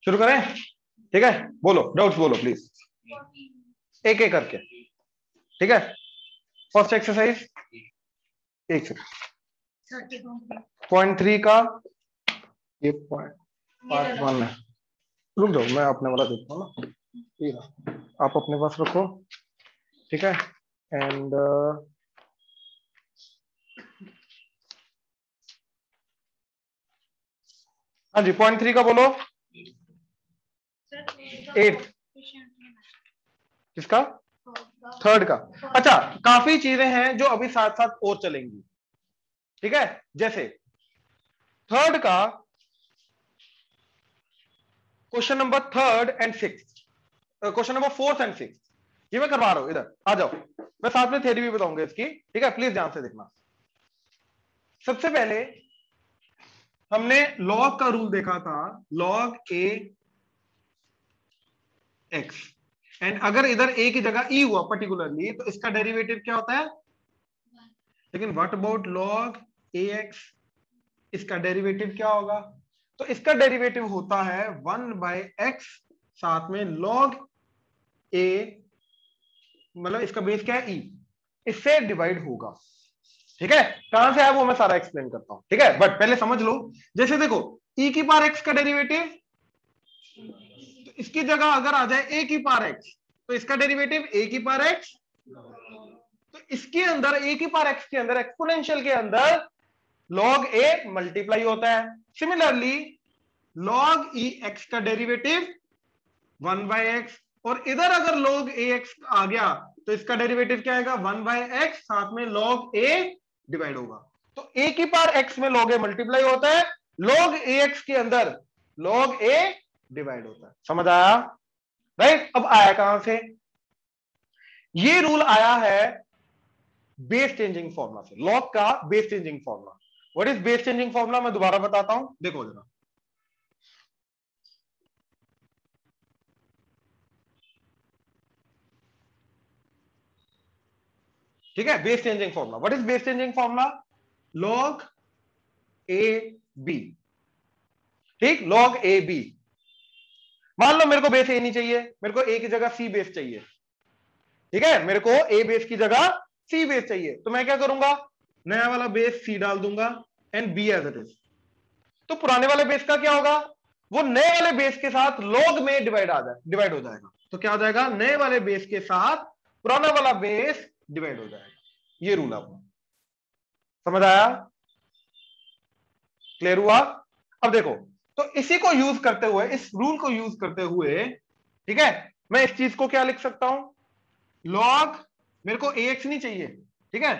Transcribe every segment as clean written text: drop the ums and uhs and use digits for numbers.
शुरू करें? ठीक है, बोलो डाउट्स बोलो प्लीज, एक एक करके। ठीक है, फर्स्ट एक्सरसाइज एक सेकंड, 0.3 का ये पार्ट 1 है। रुक जाओ, मैं अपने वाला देखता हूँ ना, ये आप अपने पास रखो। ठीक है, एंड हाँ जी 0.3 का बोलो। 8 किसका? थर्ड का। अच्छा, काफी चीजें हैं जो अभी साथ साथ और चलेंगी। ठीक है, जैसे थर्ड का question number 3 and 6, question number 4 and 6 ये मैं करवा रहा हूं, इधर आ जाओ, मैं साथ में थ्योरी भी बताऊंगा इसकी। ठीक है, प्लीज ध्यान से देखना। सबसे पहले हमने लॉग का रूल देखा था, लॉग ए एक्स, एंड अगर इधर ए की जगह ई हुआ पर्टिकुलरली तो इसका डेरिवेटिव क्या होता है। लेकिन what about log A x, इसका डेरिवेटिव क्या होगा? तो इसका डेरिवेटिव होता है 1/x साथ में log a, मतलब इसका बेस क्या है, e, इससे डिवाइड होगा। ठीक है, कहां से आया वो मैं सारा एक्सप्लेन करता हूं। ठीक है, बट पहले समझ लो, जैसे देखो e की पावर x का डेरिवेटिव, तो इसकी जगह अगर आ जाए a की पावर x तो इसका डेरिवेटिव a की पावर x, तो इसके अंदर a की पावर x के अंदर एक्सपोनेंशियल के अंदर log a मल्टीप्लाई होता है। सिमिलरली log e x का डेरिवेटिव 1/x, और इधर अगर log ax आ गया तो इसका डेरिवेटिव क्या आएगा, 1/x साथ में log a डिवाइड होगा। तो a की पावर x में log a मल्टीप्लाई होता है, log ax के अंदर log a डिवाइड होता है। समझ आया? राइट, अब आया कहां से? ये रूल आया है बेस चेंजिंग फॉर्मूला से, लॉग का base changing formula. What is base changing formula, मैं दोबारा बताता हूं, देखो जरा। ठीक है, base changing formula, what is base changing formula, log A B. ठीक, log ए बी। मान लो मेरे को बेस ए नहीं चाहिए, मेरे को ए की जगह सी बेस चाहिए। ठीक है, मेरे को ए बेस की जगह सी बेस चाहिए, तो मैं क्या करूंगा, नया वाला बेस सी डाल दूंगा and B as it is. तो पुराने वाले बेस का क्या होगा, वो नए वाले बेस के साथ log में डिवाइड हो जाएगा। तो क्या हो जाएगा, नए वाले बेस के साथ पुराना वाला बेस डिवाइड हो जाएगा। ये रूल आपको समझ आया? क्लियर हुआ? अब देखो, तो इसी को यूज करते हुए, इस रूल को यूज करते हुए, ठीक है, मैं इस चीज को क्या लिख सकता हूं, log, मेरे को ax नहीं चाहिए, ठीक है,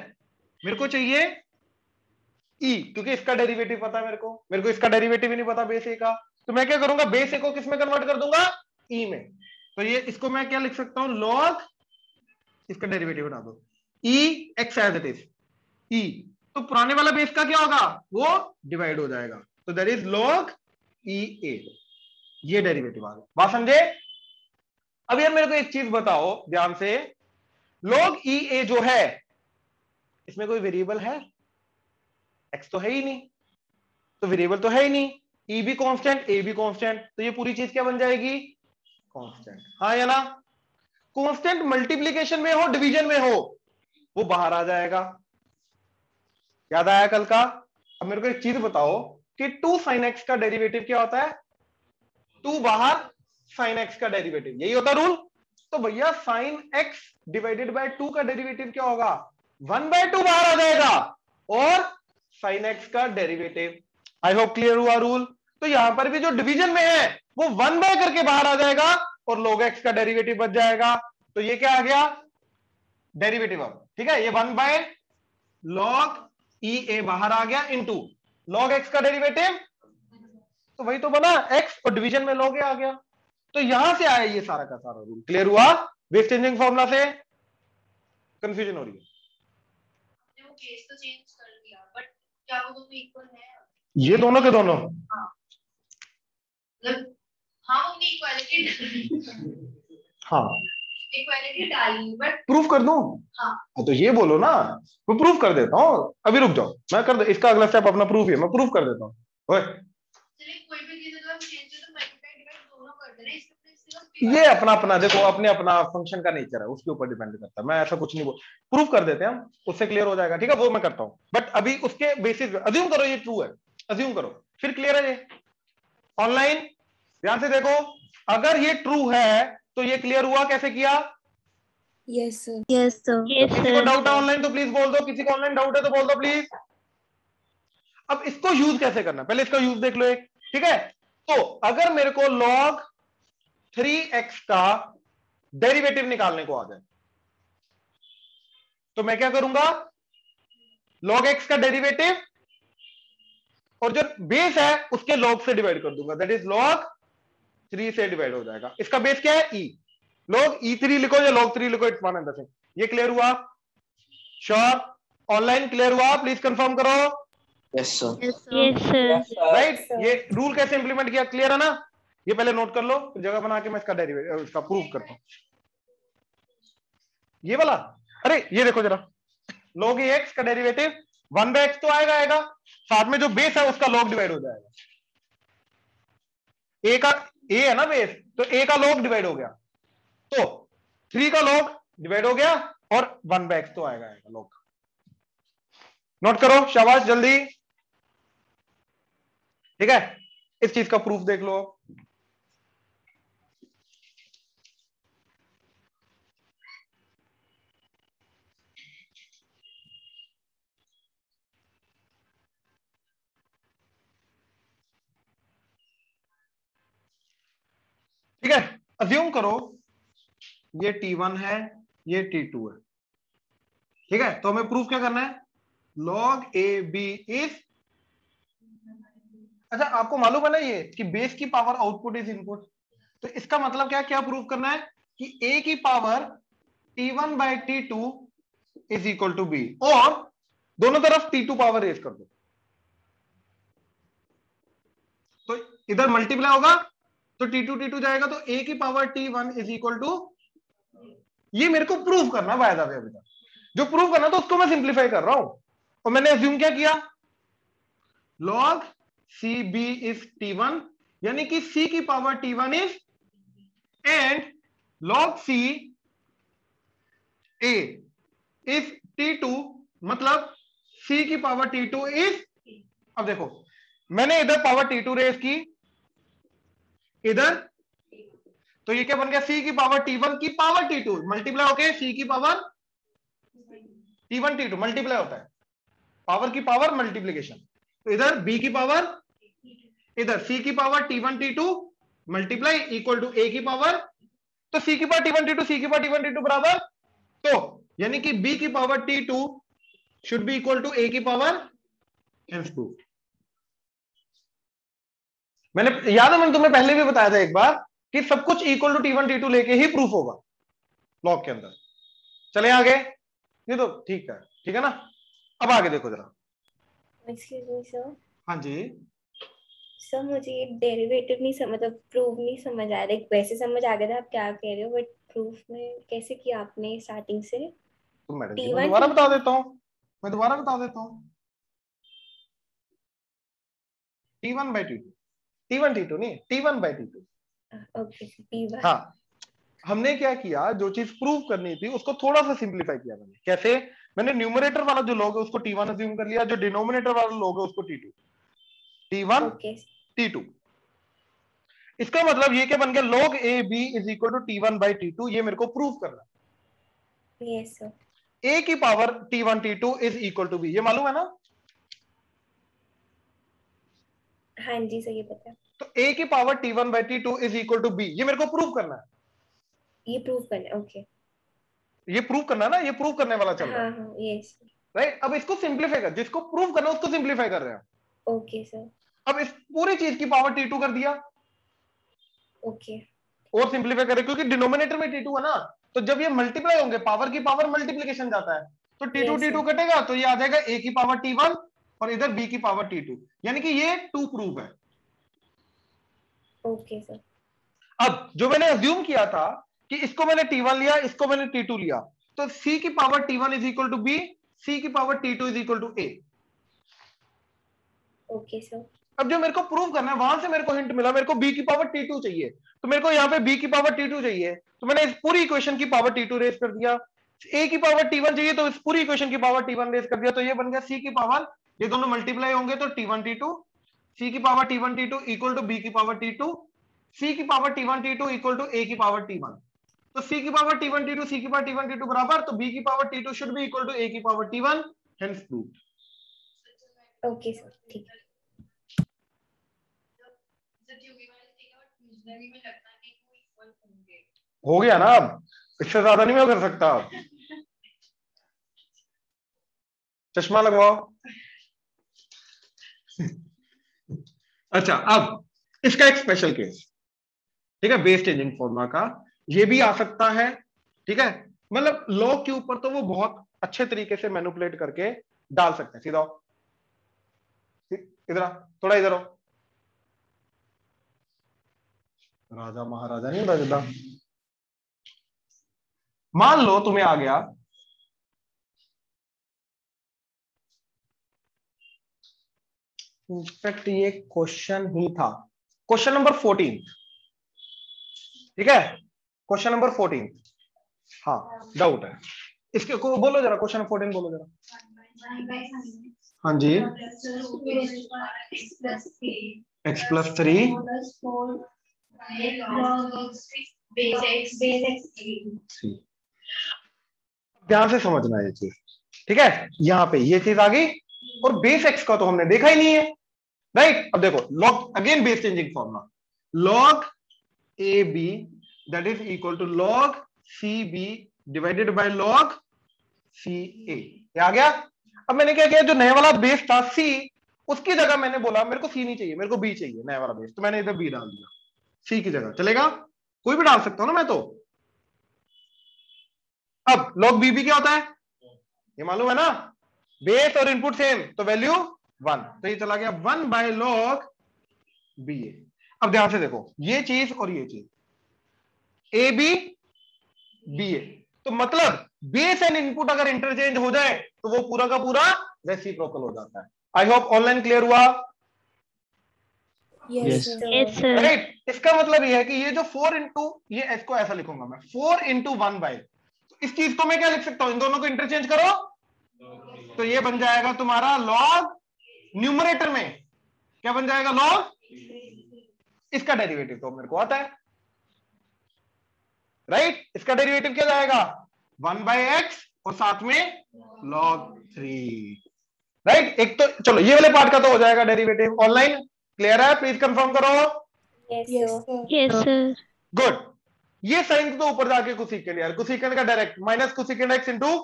मेरे को चाहिए e, क्योंकि इसका डेरिवेटिव पता है मेरे को इसका डेरिवेटिव ही नहीं पता बेस ए का। तो मैं क्या करूंगा, बेस ए को किस में कन्वर्ट कर दूंगा, e में। तो ये इसको मैं क्या लिख सकता हूं, log, इसका डेरिवेटिव बना दो, e x as it is, e, तो पुराने वाला बेस का क्या होगा, वो डिवाइड हो जाएगा। तो that is log e a, ये डेरिवेटिव आ गया। बात समझे? अब यार मेरे को एक चीज बताओ ध्यान से, log e a जो है इसमें कोई वेरिएबल है, x तो है ही नहीं, तो वेरिएबल तो है ही नहीं, e भी कांस्टेंट a भी कांस्टेंट, तो ये पूरी चीज क्या बन जाएगी, कांस्टेंट। हाँ या ना? कांस्टेंट मल्टीप्लिकेशन में हो डिवीजन में हो वो बाहर आ जाएगा। याद आया कल का? अब मेरे को एक चीज बताओ कि 2 sin x का डेरिवेटिव क्या होता है, 2 बाहर sin x का डेरिवेटिव, यही होता रूल। तो भैया sin x डिवाइडेड बाय 2 का डेरिवेटिव क्या होगा, 1/2 बाहर आ जाएगा, और sin x का डेरिवेटिव। आई होप क्लियर हुआ रूल। तो यहां पर भी जो डिवीजन में है वो 1/, करके बाहर आ जाएगा और log x का डेरिवेटिव बच जाएगा। तो ये क्या आ गया, डेरिवेटिव। अब ठीक है, ये 1/log e a बाहर आ गया इनटू log x का डेरिवेटिव, तो वही तो बना x, और डिवीजन में log a आ गया। तो यहां से आया ये सारा का सारा रूल। क्लियर हुआ? बेस चेंजिंग फॉर्मूला से कंफ्यूजन हो रही है? वो केस तो चेंज कर दिया, बट क्या वो दोनों इक्वल है? ये दोनों के दोनों, हाँ वो इक्वालिटी, हाँ इक्वालिटी डाली, बट प्रूफ कर दूं? हाँ तो ये बोलो ना, मैं प्रूफ कर देता हूं। अभी रुक जाओ, मैं कर दे, इसका अगला स्टेप अपना प्रूफ है, मैं प्रूफ कर देता हूं। ओए चलिए कोई भी चीज अगर हम चेंज करें तो मल्टीप्लाई डिवाइड दोनों कर दे रहे हैं, इसमें सिर्फ ये अपना अपना देखो, अपने अपना फंक्शन का नेचर है, उसके ऊपर डिपेंड करता है। मैं ऐसा कुछ नहीं बोल, प्रूफ कर देते हैं हम, उससे क्लियर हो जाएगा। ठीक है, वो मैं करता हूं, बट अभी उसके बेसिस अज्यूम करो ये ट्रू है, अज्यूम करो, फिर क्लियर है ये। ऑनलाइन ध्यान से देखो, अगर ये ट्रू है तो ये क्लियर हुआ, कैसे किया? Yes sir. Yes sir. किसी को डाउट है ऑनलाइन तो प्लीज बोल दो, किसी को ऑनलाइन डाउट है तो बोल दो प्लीज। अब इसको यूज कैसे करना, पहले इसका यूज देख लो एक। ठीक है, तो अगर मेरे को log 3x का डेरिवेटिव निकालने को आ जाए तो मैं क्या करूंगा? log x का डेरिवेटिव और जो बेस है उसके log से डिवाइड कर दूंगा, दैट इज log 3 से डिवाइड हो जाएगा। इसका बेस क्या है? e। log e3 लिखो या log 3 लिखो, it's one and the same. ये क्लियर हुआ? श्योर? ऑनलाइन क्लियर हुआ? प्लीज कंफर्म करो। Yes sir. Yes sir. Right, ये रूल कैसे इंप्लीमेंट किया, क्लियर है ना? ये पहले नोट कर लो, जगह बना के मैं इसका डेरिवेटिव, इसका प्रूफ करता हूं। ये वाला, अरे ये देखो जरा, log x का डेरिवेटिव 1/x तो आएगा, साथ में जो बेस है उसका log डिवाइड हो जाएगा। a का a है ना बेस, तो a का log डिवाइड हो गया, तो 3 का log डिवाइड हो गया और 1/x तो आएगा log। नोट करो, शाबाश, जल्दी। ठीक है, इस चीज का प्रूफ देख लो। ठीक है, अज्यूम करो ये T1 है, ये T2 है। ठीक है, तो हमें प्रूफ क्या करना है? log AB इज, अच्छा आपको मालूम है ना ये कि बेस की पावर आउटपुट इज इनपुट, तो इसका मतलब क्या प्रूफ करना है कि A की power T1 by T2 is equal to B, और दोनों तरफ T2 पावर रेज कर दो, तो इधर मल्टीप्लाई होगा तो T2 जाएगा, तो A की power T1 is equal to, ये मेरे को प्रूव करना है। वायदा अभी तक जो प्रूव करना तो उसको मैं सिंप्लीफाई कर रहा हूं, और मैंने अज्यूम क्या किया? log CB इज T1, यानी कि C की power T1 is, and log C A is T2, मतलब C की पावर T2 इज, अब देखो मैंने इधर पावर T2 रेज की, इधर, तो ये क्या बन गया? C की पावर T1 की पावर T2 मल्टीप्लाई होके C की पावर T1 T2 मल्टीप्लाई होता है, पावर की पावर मल्टीप्लीकेशन, तो इधर B की पावर, इधर C की power T1 T2 multiply equal to A की पावर, तो C की पावर T1 T2, C की पावर T1 T2 बराबर, तो यानी कि B की power T2 should be equal to A की पावर, हेंस प्रूफ। मैंने याद है, मैंने तुम्हें पहले भी बताया था एक बार कि सब कुछ इक्वल टू T1 T2 लेके ही प्रूफ होगा लॉग के अंदर। चले आगे, ये तो ठीक है ना? अब आगे देखो जरा। Excuse me sir. हाँ जी, सर मुझे ये डेरिवेटिव नहीं समझ, मतलब प्रूफ नहीं समझ आ रहा है। वैसे समझ आ गया था आप क्या कह रहे हो, बट प्रूफ में कैसे किया आपने स्टार्टिंग से? तो मैडम जी T1 मैं दोबारा बता देता हूं, T1 by T2, T1 T2 नहीं, T1 by T2। Okay T1। हाँ, हमने क्या किया, जो चीज प्रूव करनी थी उसको थोड़ा सा सिंप्लीफाई किया मैंने। कैसे? मैंने न्यूमरेटर वाला जो लॉग है उसको T1 अज्यूम कर लिया, जो डिनोमिनेटर वाला लॉग है उसको T2, T1 ओके T2। इसका मतलब ये क्या बन गया? log AB is equal to T1 by T2, ये मेरे को प्रूव करना है। Yes sir. A की power T1 T2 is equal to B, ये मालूम है ना? हाँ जी सर, ये पता है। तो A की power T1 by T2 is equal to B, ये मेरे को प्रूव करना है। ये प्रूफ करना है, ओके। ये प्रूव करना है ना, ये प्रूव करने वाला चल रहा है, हाँ यस। राइट? अब इसको सिंप्लीफाई कर, जिसको प्रूव करना है उसको सिंप्लीफाई कर रहे हैं। Okay sir. अब इस पूरी चीज की पावर T2 कर दिया, ओके। और सिंप्लीफाई करें क्योंकि डिनोमिनेटर में T2 है ना, तो जब ये मल्टीप्लाई होंगे पावर की पावर मल्टीप्लीकेशन जाता है, तो T2 Yes, T2 sir. कटेगा, तो ये आ जाएगा A की पावर T1 और इधर B की पावर T2, यानी कि ये 2 प्रूफ है। Okay sir. अब जो मैंने अज्यूम किया था कि इसको मैंने T1 लिया, इसको मैंने T2 लिया, तो C की power T1 is equal to B, C की power T2 is equal to A। Okay sir. अब जो मेरे को प्रूव करना है वहां से मेरे को हिंट मिला, मेरे को b की पावर t2 चाहिए, तो मेरे को यहाँ पे b की पावर t2 चाहिए, तो मैंने इस पूरी इक्वेशन की पावर t2 रेज कर दिया। a की पावर t1 चाहिए तो इस पूरी इक्वेशन की पावर t1 रेज कर दिया, तो ये बन गया c की पावर, ये दोनों मल्टीप्लाई होंगे तो t1 t2, c की power t1 t2 equal to b की पावर t2, c की power t1 t2 equal to a की पावर t1, तो c की पावर t1 t2 c की पावर t1 t2 बराबर, तो b की power t2 should be equal to a की power t1, hence proved. Okay sir, ठीक है। हो गया ना, अब इससे ज्यादा नहीं मैं कर सकता। अब चश्मा लगवाओ। अच्छा, अब इसका एक स्पेशल केस, ठीक है, बेस चेंजिंग फॉर्मूला का, ये भी आ सकता है, ठीक है, मतलब लॉग के ऊपर तो वो बहुत अच्छे तरीके से मैनिपुलेट करके डाल सकते हैं। सीधा इधर आ, थोड़ा इधर आओ, राजा महाराजा नहीं राजा। मान लो तुम्हें आ गया इनफैक्ट ये क्वेश्चन ही था, क्वेश्चन नंबर 14, ठीक है, क्वेश्चन नंबर 14, हाँ डाउट है इसके को, बोलो जरा क्वेश्चन 14 बोलो जरा। हाँ जी, x+3 ध्यान से समझना ये चीज, ठीक है, यहां पे ये चीज आ गई, और बेस एक्स का तो हमने देखा ही नहीं है, राइट। अब देखो log again base changing formula, log A B that is equal to log C B divided by log C A, ये आ गया। अब मैंने क्या किया, जो नया वाला बेस था सी, उसकी जगह मैंने बोला मेरे को सी नहीं चाहिए, मेरे को बी चाहिए नया वाला बेस, तो मैंने इधर बी डाल दिया, सी की जगह चलेगा, कोई भी डाल सकता हूं ना मैं तो। अब लॉग बी क्या होता है ये मालूम है ना, बेस और इनपुट सेम तो वैल्यू 1, तो ये चला गया 1 बाय लॉग बी ए। अब ध्यान से देखो ये चीज और ये चीज, ए बी बी ए, तो मतलब बेस एंड इनपुट अगर इंटरचेंज हो जाए तो वो पूरा का पूरा रेसिप्रोकल हो जाता है। आई होप ऑनलाइन क्लियर हुआ। Yes yes sir. Sir. Right, इसका मतलब ये है कि ये जो 4 इंटू, ये इसको ऐसा लिखूंगा मैं 4 इंटू 1 बाय, तो इस चीज को मैं क्या लिख सकता हूं, इन दोनों को इंटरचेंज करो तो ये बन जाएगा तुम्हारा लॉग, न्यूमरेटर में क्या बन जाएगा लॉग, इसका डेरिवेटिव तो मेरे को आता है, राइट, इसका डेरिवेटिव क्या जाएगा 1 बाय एक्स और साथ में लॉग 3, राइट। एक तो चलो ये वाले पार्ट का तो हो जाएगा डेरिवेटिव, ऑनलाइन क्लियर है, प्लीज कंफर्म करो। Yes sir. Yes sir. Good, ये साइन तो ऊपर जाके कोसेकेंड, यार कोसेकेंड का direct minus cosecant x into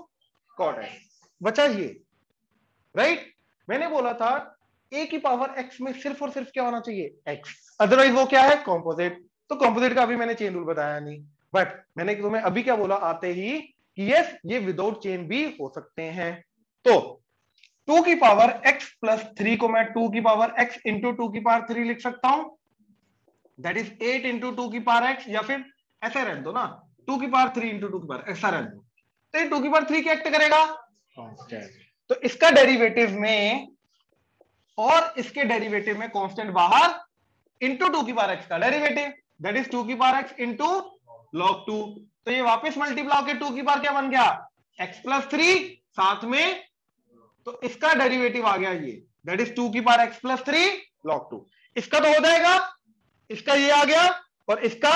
cot x बचा ये, राइट। मैंने बोला था ए की पावर एक्स में सिर्फ और सिर्फ क्या होना चाहिए एक्स, अदरवाइज वो क्या है कॉम्पोजिट, तो कॉम्पोजिट का अभी मैंने चेन रूल बताया नहीं, बट मैंने तुम्हें अभी क्या बोला आते ही कि यस ये विदाउट चेन भी हो सकते हैं। तो 2 की पावर x प्लस 3 को मैं 2 की पावर x इंटू 2 की पावर 3 लिख सकता हूं, दैट इज 8 इंटू 2 की पावर x, या फिर ऐसे रहने दो ना 2 की पावर 3 इंटू 2 की पावर, ऐसा रहने दो, तो ये 2 की पावर 3 क्या एक्ट करेगा कांस्टेंट, तो इसका डेरिवेटिव में और इसके डेरिवेटिव में कांस्टेंट बाहर, इंटू 2 की पावर x का डेरिवेटिव दैट इज 2 की पावर x इंटू log 2, तो ये वापस मल्टीप्लाई होकर 2 की पावर क्या बन गया x प्लस 3 साथ में, तो इसका डेरिवेटिव आ गया ये दैट इज 2 की पावर x प्लस 3 log 2, इसका तो हो जाएगा, इसका ये आ गया, और इसका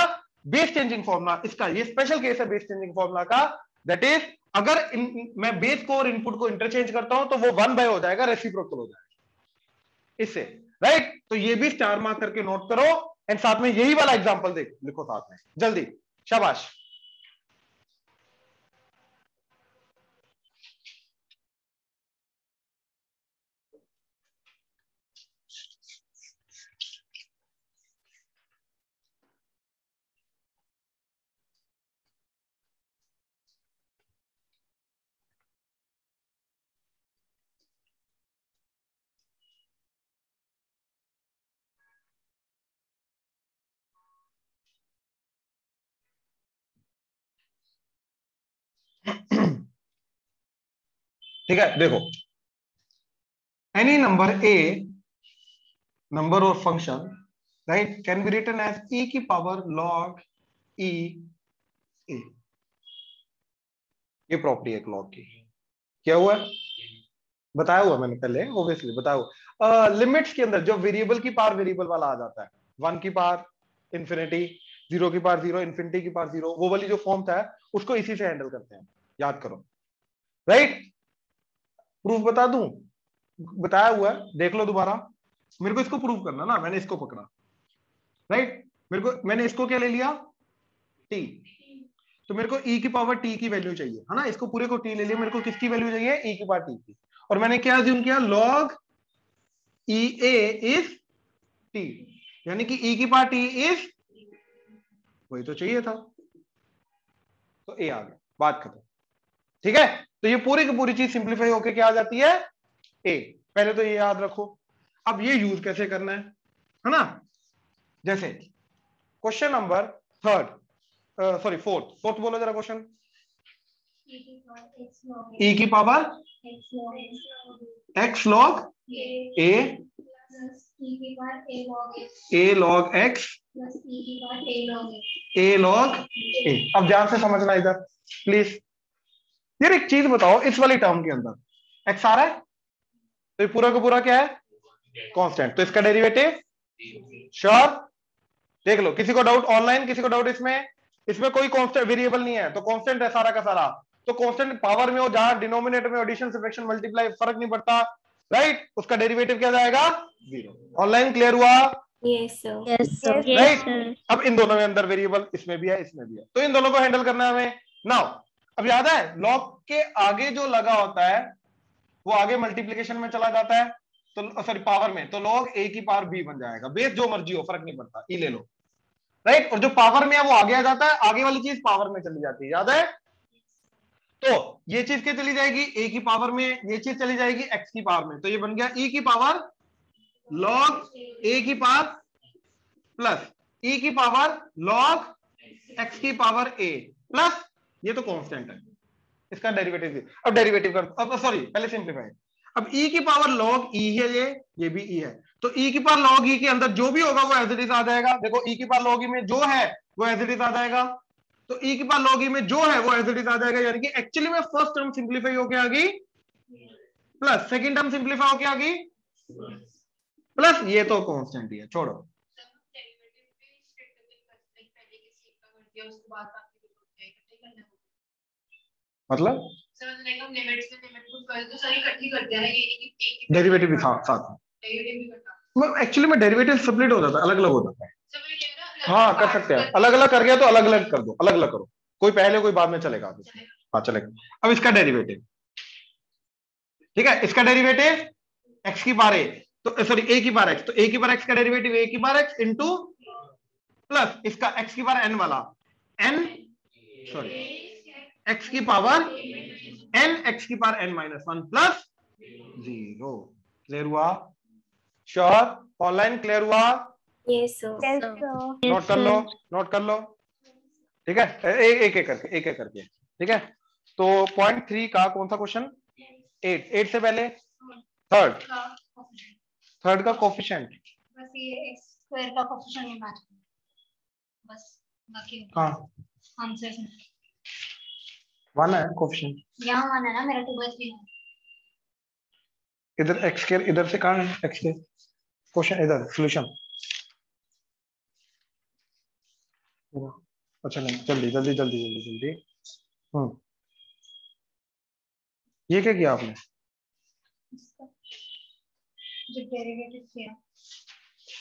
बेस चेंजिंग फॉर्मूला, इसका ये स्पेशल केस है बेस चेंजिंग फॉर्मूला का, दैट इज अगर मैं बेस को और इनपुट को इंटरचेंज करता हूं तो वो 1 बाय हो जाएगा, रेसिप्रोकल हो जाएगा इससे, राइट। तो ये भी स्टार मार्क करके नोट करो, एंड साथ में यही वाला एग्जांपल देख लिखो साथ में जल्दी, शाबाश। ठीक है, देखो any number A number or function, right, can be written as e की power log e a. ये प्रॉपर्टी है log की. क्या हुआ है? बताया हुआ मैंने पहले, ऑब्वियसली बताया हुआ. लिमिट्स के अंदर जो वेरिएबल की पावर वेरिएबल वाला आ जाता है, 1 की पावर इंफिनिटी, 0 की पावर 0, इंफिनिटी की पावर 0, वो वाली जो फॉर्म था उसको इसी से हैंडल करते हैं. याद करो, राइट. प्रूफ बता दूं? बताया हुआ है, देख लो दोबारा. मेरे को इसको प्रूव करना ना, मैंने इसको पकड़ा, राइट. मैंने इसको क्या ले लिया? टी. तो मेरे को e की पावर t की वैल्यू चाहिए, है ना. इसको पूरे को t ले लिया, मेरे को किसकी वैल्यू चाहिए? e की पावर t की. और मैंने क्या अज्यूम किया? log e a is t, यानी कि e की पावर t इज, वही तो चाहिए था, तो a आ गया, बात खत्म. ठीक है. तो ये पूरी की पूरी चीज सिंप्लीफाई होके क्या आ जाती है? a. पहले तो ये याद रखो. अब ये यूज कैसे करना है ना. जैसे question number third, sorry fourth बोलो जरा क्वेश्चन. e की power x log a log x a log a. अब ध्यान से समझना इधर प्लीज. यार एक चीज बताओ, इस वाली टर्म के अंदर x आ रहा है, तो ये पूरा का पूरा क्या है? कांस्टेंट. तो इसका डेरिवेटिव श्योर. देख लो, किसी को डाउट ऑनलाइन, किसी को डाउट इसमें कोई कांस्टेंट वेरिएबल नहीं है, तो कांस्टेंट है सारा का सारा. तो कांस्टेंट पावर में हो, जहां डिनोमिनेटर में एडिशन सब्ट्रैक्शन मल्टीप्लाई फर्क नहीं पड़ता, राइट. उसका डेरिवेटिव क्या जाएगा? 0. ऑनलाइन क्लियर हुआ? Yes sir. राइट. अब इन दोनों में अंदर वेरिएबल इसमें भी है, इसमें भी है, तो इन दोनों को हैंडल करना है हमें. नाउ अब याद है, लॉग के आगे जो लगा होता है वो आगे मल्टीप्लीकेशन में चला जाता है, तो सॉरी पावर में, तो log a की पावर b बन जाएगा. बेस जो मर्जी हो, फर्क नहीं पड़ता, ई ले लो, राइट. और जो पावर में है वो आगे आ जाता है, आगे वाली चीज पावर में चली जाती है. याद है? तो ये चीज क्या चली जाएगी? a की पावर में, ये चीज चली जाएगी x की पावर में, तो ये बन गया e की पावर log a की पावर प्लस e की पावर log x की पावर a प्लस, ये तो कांस्टेंट है, इसका डेरिवेटिव. अब डेरिवेटिव कर, अब सॉरी पहले सिंप्लीफाई. अब e की पावर log e है, ये भी e है, तो e की पावर log e के अंदर जो भी होगा वो एज इट इज आ जाएगा. देखो e की पावर log e में जो है वो एज इट इज आ जाएगा, तो e की पावर log e में जो है वो एज इट इज आ जाएगा. यानी कि एक्चुअली में फर्स्ट टर्म सिंप्लीफाई होके आ गई, प्लस सेकंड टर्म सिंप्लीफाई होके आ गई, प्लस ये तो कांस्टेंट ही है, छोड़ो. मतलब डेरिवेटिव भी साथ में, एक्चुअली में डेरिवेटिव स्प्लिट हो जाता है, अलग अलग हो जाता है. हाँ कर सकते हैं, अलग अलग कर गया तो अलग अलग कर दो, अलग अलग करो, कोई पहले कोई बाद में चलेगा. हाँ चलेगा. अब इसका डेरिवेटिव, ठीक है, इसका डेरिवेटिव x की बार a, तो सॉरी a की बार x, तो a की बार x का डेरिवेटिव a की बार x इंटू प्लस इसका x की बार n वाला n, सॉरी x की पावर n, x की power n minus 1 plus 0. Clear हुआ? श्योर? ऑनलाइन क्लियर हुआ? Yes sir. नोट कर लो, नोट कर लो. ठीक है, एक एक करके. ठीक है, तो पॉइंट 3 का कौन सा क्वेश्चन? 8 से पहले थर्ड का कोफिशिएंट, बस ये x स्क्वायर का कोफिशिएंट होना चाहिए बस, बाकी हाँ आंसर 1 है कोफिशिएंट. यहाँ 1 है ना, मेरा 2/3 है. इधर x स्क्वायर, इधर से कहाँ है x स्क्वायर? क्वेश्चन इधर, सॉल्यूशन. अच्छा नहीं, जल्दी. ये क्या किया आपने? जो डेरिवेटिव किया.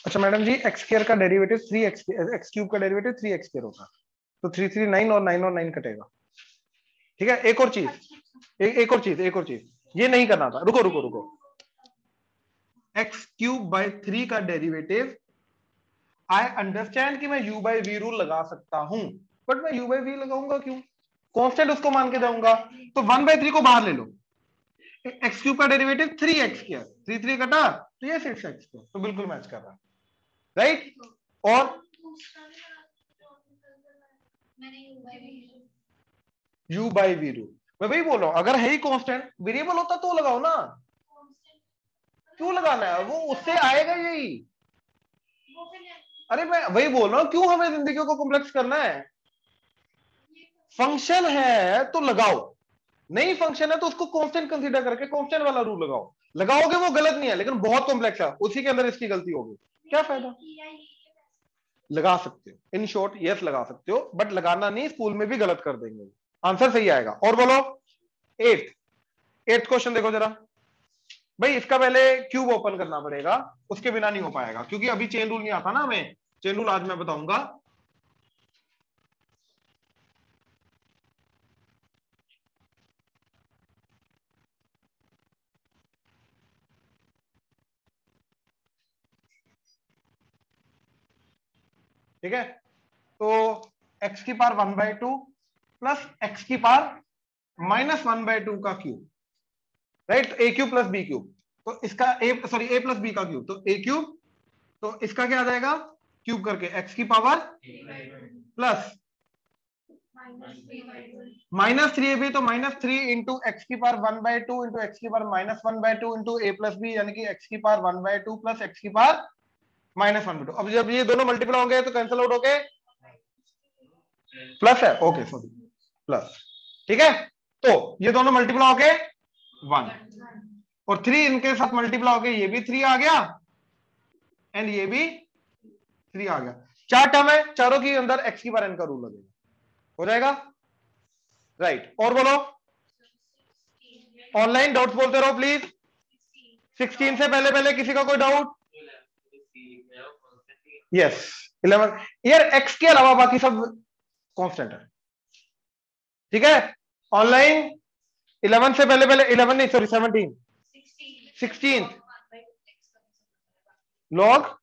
अच्छा मैडम जी, x स्क्वायर का डेरिवेटिव 3x, x क्यूब का डेरिवेटिव 3x स्क्वायर होता है, तो 3 3 9 और 9 और 9 कटेगा. ठीक है, एक और चीज, एक और चीज ये नहीं करना था. रुको. x क्यूब बाय 3 का डेरिवेटिव, आई अंडरस्टैंड कि मैं u बाय v रूल लगा सकता हूं, बट मैं u बाय v लगाऊंगा क्यों? कांस्टेंट उसको मान के जाऊंगा, तो 1/3 को बाहर ले लो. x क्यूब का डेरिवेटिव 3x स्क्वायर, 3 3 कटा, तो ये 6x स्क्वायर, तो बिल्कुल मैच कर रहा है, राइट. और u बाय v रूल, मैं वही बोल रहा हूं, अगर है ही कांस्टेंट, वेरिएबल होता तो लगाओ ना, क्यों लगाना है? वो उससे आएगा यही, अरे मैं वही बोल रहा हूं, क्यों हमें जिंदगी को कॉम्प्लेक्स करना है? फंक्शन है तो लगाओ, नहीं फंक्शन है तो उसको कांस्टेंट कंसीडर करके कांस्टेंट वाला रूल लगाओ। लगाओगे वो गलत नहीं है, लेकिन बहुत कॉम्प्लेक्स है, उसी के अंदर इसकी गलती होगी, क्या फायदा? लगा सकते हो, इन शॉर्ट यस लगा सकते हो, बट लगाना नहीं, स्कूल में भी गलत कर देंगे, आंसर सही आएगा। और बोलो एट्थ क्वेश्चन देखो जरा भाई, इसका पहले क्यूब ओपन करना पड़ेगा, उसके बिना नहीं हो पाएगा, क्योंकि अभी चेन रूल नहीं आता ना हमें। चेन रूल आज मैं बताऊंगा। ठीक है, तो x की पावर 1/2 प्लस x की पावर -1/2 का क्यूब, राइट? ए क्यूब प्लस बी क्यूब, तो इसका ए प्लस बी का क्यूब, तो ए क्यूब, तो इसका क्या आ जाएगा? क्यूब करके x की पावर प्लस -3ab, तो -3 इंटू एक्स की पावर 1/2 इंटू एक्स की पावर -1/2 इंटू ए प्लस बी, यानी कि x की पावर 1/2 प्लस x की पावर -1/2। अब जब ये दोनों मल्टीप्लाई होंगे तो कैंसिल आउट होके प्लस है, ओके सॉरी प्लस, ठीक है। तो ये दोनों मल्टीप्लाई होके 1 और 3 इनके साथ मल्टीप्लाई होके ये भी 3 आ गया एंड ये भी 3 आ गया। 4 टर्म है, चारों के अंदर x की पावर n का रूल लगेगा, हो जाएगा, राइट। और बोलो, ऑनलाइन डाउट्स बोलते रहो प्लीज। 16 से पहले पहले किसी का कोई डाउट? यस 11 यार, x के अलावा बाकी सब कांस्टेंट है, ठीक है। ऑनलाइन 11 से पहले पहले 11 नहीं सॉरी 16 लॉग,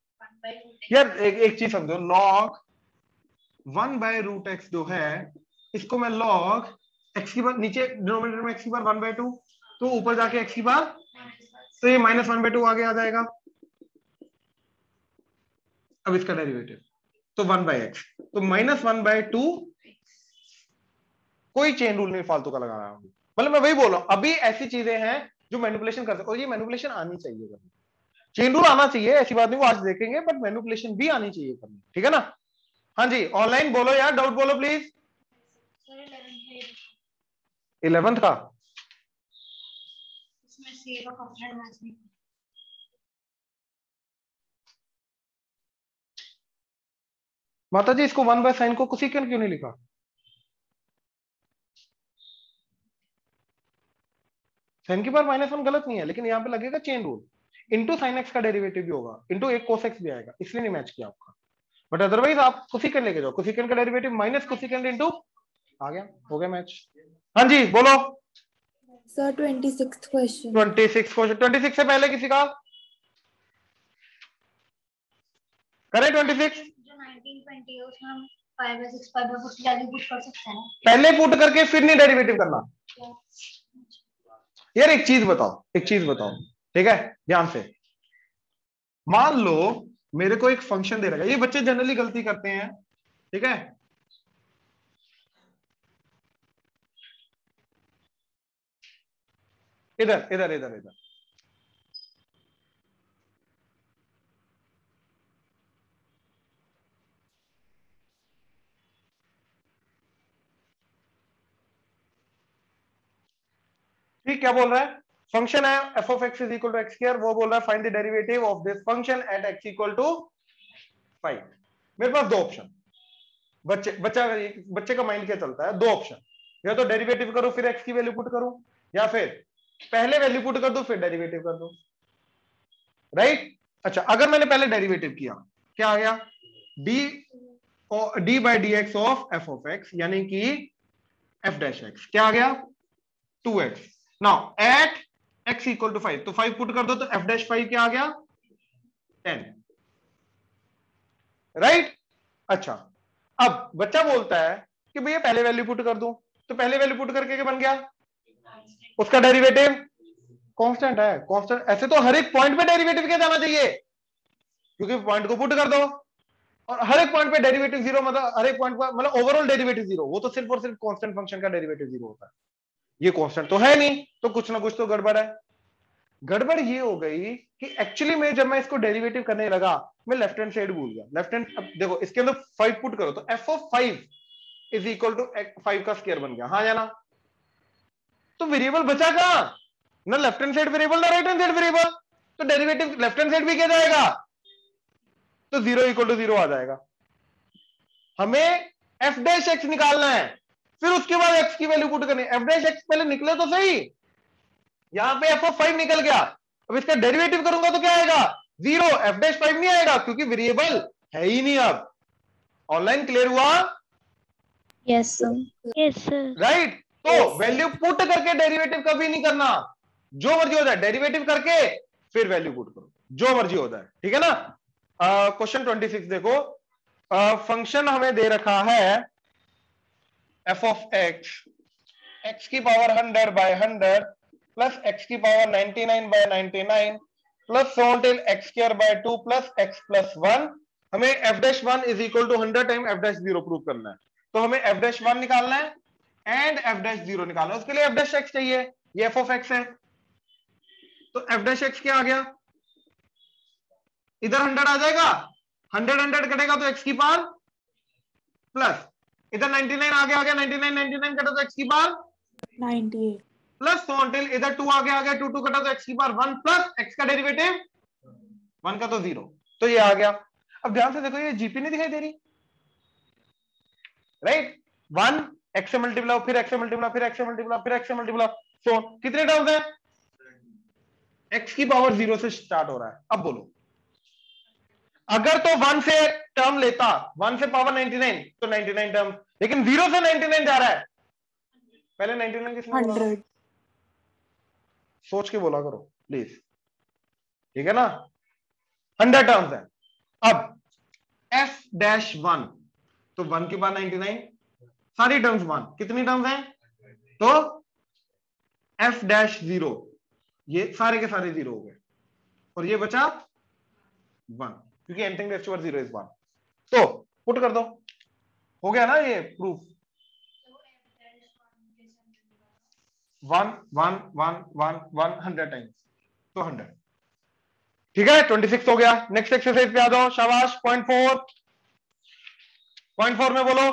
यार एक चीज समझो, लॉग 1/√x जो है, इसको मैं लॉग x की बार नीचे डिनोमिनेटर में x की बार 1/2, तो ऊपर जाके x की बार, तो ये -1/2 आगे आ जाएगा। अब इसका डेरिवेटिव तो 1/x, तो -1/2, कोई चेन रूल नहीं फालतू का लगा रहा हूं, मतलब मैं वही बोल रहा हूं, अभी ऐसी चीजें हैं जो मैनिपुलेशन कर सकते, और ये मैनिपुलेशन आनी चाहिए करनी, चेन रूल आना चाहिए, ऐसी बात नहीं, वो आज देखेंगे, बट मैनिपुलेशन भी आनी चाहिए करनी, ठीक है ना। हाँ जी, ऑनलाइन बोलो यार, डाउट बोलो प्लीज। 11th का माता जी, इसको 1/sin को कोसेकेंट क्यों नहीं लिखा? साइन की पावर -1 गलत नहीं है, लेकिन यहाँ पे लगेगा chain rule, into sine x का डेरिवेटिव भी होगा, इंटू एक कोस एक्स भी आएगा, इसलिए नहीं मैच किया आपका, बट अदरवाइज आप कोसेकेंट लेके जाओ, कोसेकेंट का डेरिवेटिव माइनस कोसेकेंट इंटू आ गया, हो गया मैच। हाँ जी बोलो सर 26th क्वेश्चन। 26 से पहले किसी का करे? 26 जो 1920 है उसमें हम 5/6 5/4 की वैल्यू पुट कर सकते हैं, पहले पुट करके फिर नहीं डेरिवेटिव करना। यार एक चीज बताओ, ठीक है, ध्यान से। मान लो मेरे को एक फंक्शन दे रखा है, ये बच्चे जनरली गलती करते हैं, ठीक है, इधर इधर इधर इधर, ठीक, क्या बोल रहा है? फंक्शन है f of x is equal to x square, वो बोल रहा है find the derivative of this function at x equal to 5। मेरे पास दो ऑप्शन, बच्चे का माइंड क्या चलता है, दो ऑप्शन, या तो डेरिवेटिव करो फिर x की वैल्यू पुट करूं, या फिर पहले वैल्यू पुट कर दो फिर डेरिवेटिव कर दो, राइट। अच्छा, अगर मैंने पहले डेरिवेटिव किया, क्या आ गया? d by d x of f of x, यानी कि f डैश x, क्या आ गया? 2x। Now at x equal to 5, तो 5 पुट कर दो, तो f डैश 5 क्या आ गया? 10, राइट। अच्छा, अब बच्चा बोलता है कि भैया पहले वैल्यू पुट कर दूं, तो पहले वैल्यू पुट करके क्या बन गया? उसका डेरिवेटिव कांस्टेंट है, कांस्टेंट, ऐसे तो हर एक पॉइंट पे डेरिवेटिव क्या जाना चाहिए, क्योंकि पॉइंट को पुट कर दो, और हर एक पॉइंट पे डेरिवेटिव जीरो, मतलब हर एक पॉइंट पर मतलब ओवरऑल डेरिवेटिव जीरो, वो तो सिर्फ और सिर्फ कांस्टेंट फंक्शन का डेरिवेटिव जीरो होता है, ये कांस्टेंट तो है नहीं, तो कुछ ना कुछ तो गड़बड़ है। गड़बड़ ये हो गई कि एक्चुअली में जब मैं इसको डेरिवेटिव करने लगा मैं लेफ्ट हैंड साइड भूल गया। लेफ्ट हैंड, अब देखो इसके अंदर 5 पुट करो तो f of 5 is equal to 5 का स्क्वायर बन गया। हाँ या ना? तो वेरिएबल बचा कहां? ना लेफ्ट हैंड साइड वेरिएबल ना राइट हैंड साइड वेरिएबल। तो डेरिवेटिव लेफ्ट हैंड साइड भी क्या जाएगा? तो 0 इक्वल टू 0 आ जाएगा। हमें f डैश x निकालना है, फिर उसके बाद x की वैल्यू पुट करनी है। f डैश x पहले निकले तो सही, यहां पे f ऑफ 5 निकल गया। अब इसका डेरिवेटिव करूंगा तो क्या आएगा? 0। f डैश 5 नहीं आएगा क्योंकि वेरिएबल है ही नहीं। अब ऑनलाइन क्लियर हुआ? Yes sir. राइट। तो वैल्यू पुट करके डेरिवेटिव कभी नहीं करना, जो मर्जी हो जाए डेरिवेटिव करके फिर वैल्यू पुट करो, जो मर्जी हो जाए। ठीक है ना? क्वेश्चन 26 देखो। फंक्शन हमें दे रखा है f ऑफ x की पावर 100 बाय 100 प्लस x की power 99 by 99 plus so until x square by 2 plus x plus 1। हमें f dash 1 is equal to 100 time f dash 0 prove करना है। तो हमें f डैश 1 निकालना है एंड f डैश 0 निकालना है। उसके लिए f डैश x चाहिए, ये f ऑफ x है। तो f डैश x क्या आ गया? इधर 100 आ जाएगा, 100 कटेगा तो x की पावर प्लस इधर 99 आ गया 99 कटा तो x की पावर 98 प्लस so until इधर 2 आ गया 2 कटा तो x की पावर 1 प्लस x का डेरिवेटिव 1 का तो 0। तो ये आ गया। अब ध्यान से देखो, ये जीपी नहीं दिखाई दे रही, राइट? 1 x से मल्टीप्लाई, फिर x से मल्टीप्लाई, फिर x से मल्टीप्लाई, फिर x से मल्टीप्लाई, सो कितने टर्म्स हैं? x की पावर 0 से स्टार्ट हो रहा है। अब बोलो, अगर तो 1 से टर्म लेता, 1 से पावर 99 तो 99 टर्म, लेकिन 0 से 99 जा रहा है। पहले 99 किसने बोला? 100 सोच के बोला करो प्लीज, ठीक है ना? 100 टर्म्स है। अब f डैश 1, तो 1 के बाद 99, सारी टर्म्स 1, कितनी टर्म्स हैं? तो f डैश 0, ये सारे के सारे 0 हो गए और ये बचा 1 क्योंकि anything raise to power 0 is 1। तो पुट कर दो, हो गया ना ये प्रूफ। 1 1 1 1 1 100 टाइम्स, तो 100। ठीक है, 26 हो गया। नेक्स्ट एक्सरसाइज पे आ जाओ, शाबाश। पॉइंट 4 में बोलो।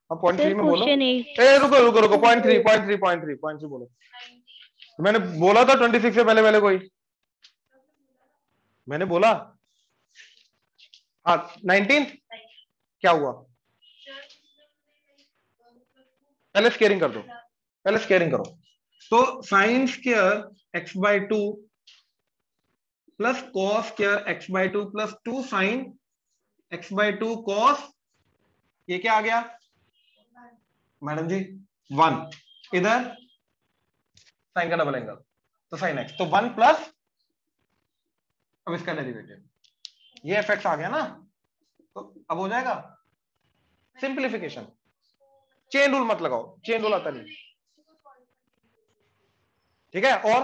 अब पॉइंट 3 में बोलो। ए रुको पॉइंट 3 बोलो। मैंने बोला था 26 से पहले कोई, मैंने बोला। हाँ 19 क्या हुआ? पहले स्केयरिंग करो। तो sine square x by 2 plus cos square x by 2 plus 2 sine x by 2 cos, ये क्या आ गया मैडम जी? 1। इधर साइन का डबल एंगल, तो साइन x, तो 1 प्लस, अब इसका डेरिवेटिव, ये fx आ गया ना। तो अब हो जाएगा सिंप्लीफिकेशन। चेन रूल मत लगाओ, चेन रूल आता नहीं। ठीक है, और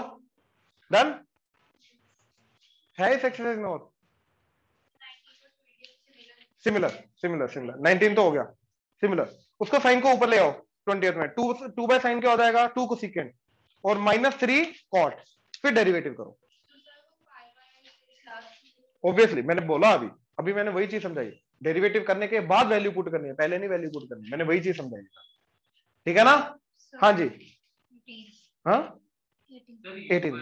डन है इस एक्सरसाइज में। और सिमिलर 19 तो हो गया सिमिलर। उसको साइन को ऊपर ले आओ 20th में, 2 बाय साइन क्या हो जाएगा? 2 को सीकेंड और -3 कॉट, फिर डेरिवेटिव करो। ऑब्वियसली मैंने बोला, अभी मैंने वही चीज समझाई, डेरिवेटिव करने के बाद वैल्यू पुट करनी है, पहले नहीं वैल्यू पुट करनी, मैंने वही चीज समझाई। ठीक है ना? हाँ जी, हाँ 18।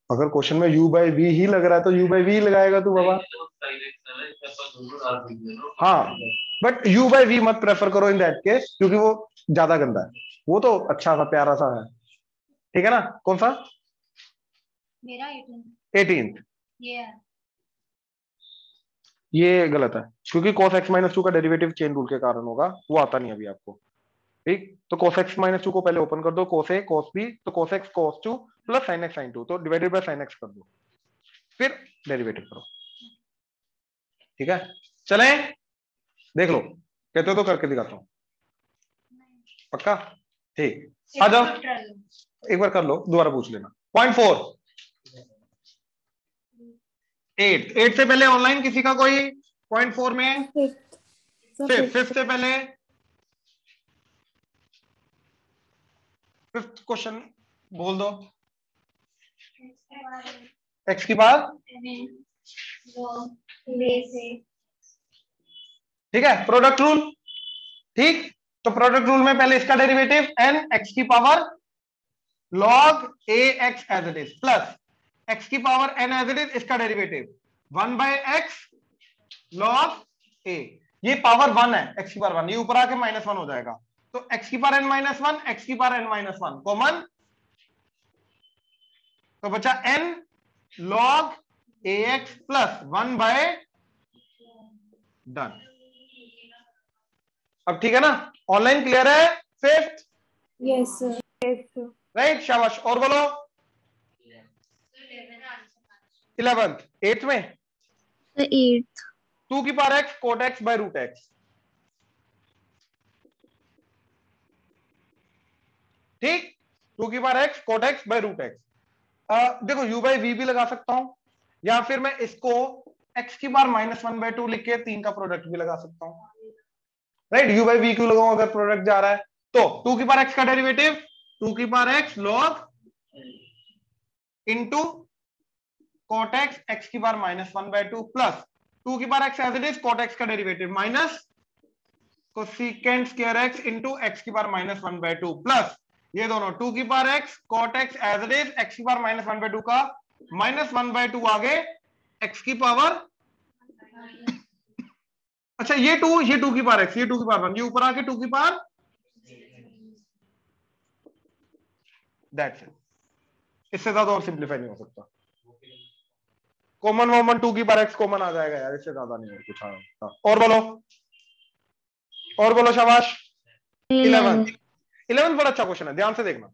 अगर क्वेश्चन में u बाई वी ही लग रहा है तो u बाई वी लगाएगा तू बाबा। हाँ बट u बाई वी मत प्रेफर करो इन दैट केस, क्योंकि वो ज्यादा गंदा है। वो तो अच्छा सा प्यारा सा है। ठीक है ना? कौन सा? मेरा 18th। ये ये गलत है क्योंकि cos x - 2 का डेरिवेटिव चेन रूल के कारण होगा, वो आता नहीं अभी आपको। ठीक, तो cos x - 2 को पहले ओपन कर दो, cos a cos b, तो cos x cos 2 plus sin x sin 2, तो डिवाइडेड बाय sin x कर दो, फिर डेरिवेटिव करो। ठीक है, चलें देख लो, कहते हो तो करके दिखाता हूं। पक्का? ठीक, आ जाओ एक बार कर लो, दोबारा पूछ लेना। पॉइंट 4 8 से पहले ऑनलाइन किसी का कोई पॉइंट 4 में? फिफ्थ से पहले फिफ्थ क्वेश्चन बोल दो। एक्स की पावर, ठीक है, प्रोडक्ट रूल। ठीक, तो प्रोडक्ट रूल में पहले इसका डेरिवेटिव एन एक्स की power log a x as it is plus X की power n as it is, इसका derivative 1 by x log a। ये पावर 1 है, x की पावर 1, ये ऊपर आके -1 हो जाएगा, तो x की पावर n -1, x की पावर n -1 कॉमन, तो बचा n log ax plus 1 by, done. अब ठीक है ना, ऑनलाइन क्लियर है? Fifth, yes sir. राइट, शाबाश। और बोलो 11th, 8th में The 8th. 2 की power x cot x by root x। ठीक, 2 की power x cot x by root x। देखो u बाय v भी लगा सकता हूं, या फिर मैं इसको x की पावर -1/2 लिख के 3 का प्रोडक्ट भी लगा सकता हूं, राइट। u बाय v क्यों लगाऊं अगर प्रोडक्ट जा रहा है? तो 2 की पावर x का डेरिवेटिव 2 की power x log into cot x x की पावर -1/2 प्लस 2 की power x as it is cot x का derivative minus cosecant square x into x की पावर -1/2 प्लस ये दोनों 2 की power x cot x as it is x की power -1/2 का -1/2 आगे x की पावर, अच्छा ये 2 की पावर x, ये 2 की पावर 1, ये ऊपर आके 2 की पावर, दैट्स इट। इससे ज्यादा और सिंप्लीफाई नहीं हो सकता। कॉमन वॉमन 2 की पावर x कॉमन आ जाएगा यार, इससे ज्यादा नहीं और कुछ। हाँ, और बोलो शाबाश। 11 बड़ा अच्छा क्वेश्चन है, ध्यान से देखना।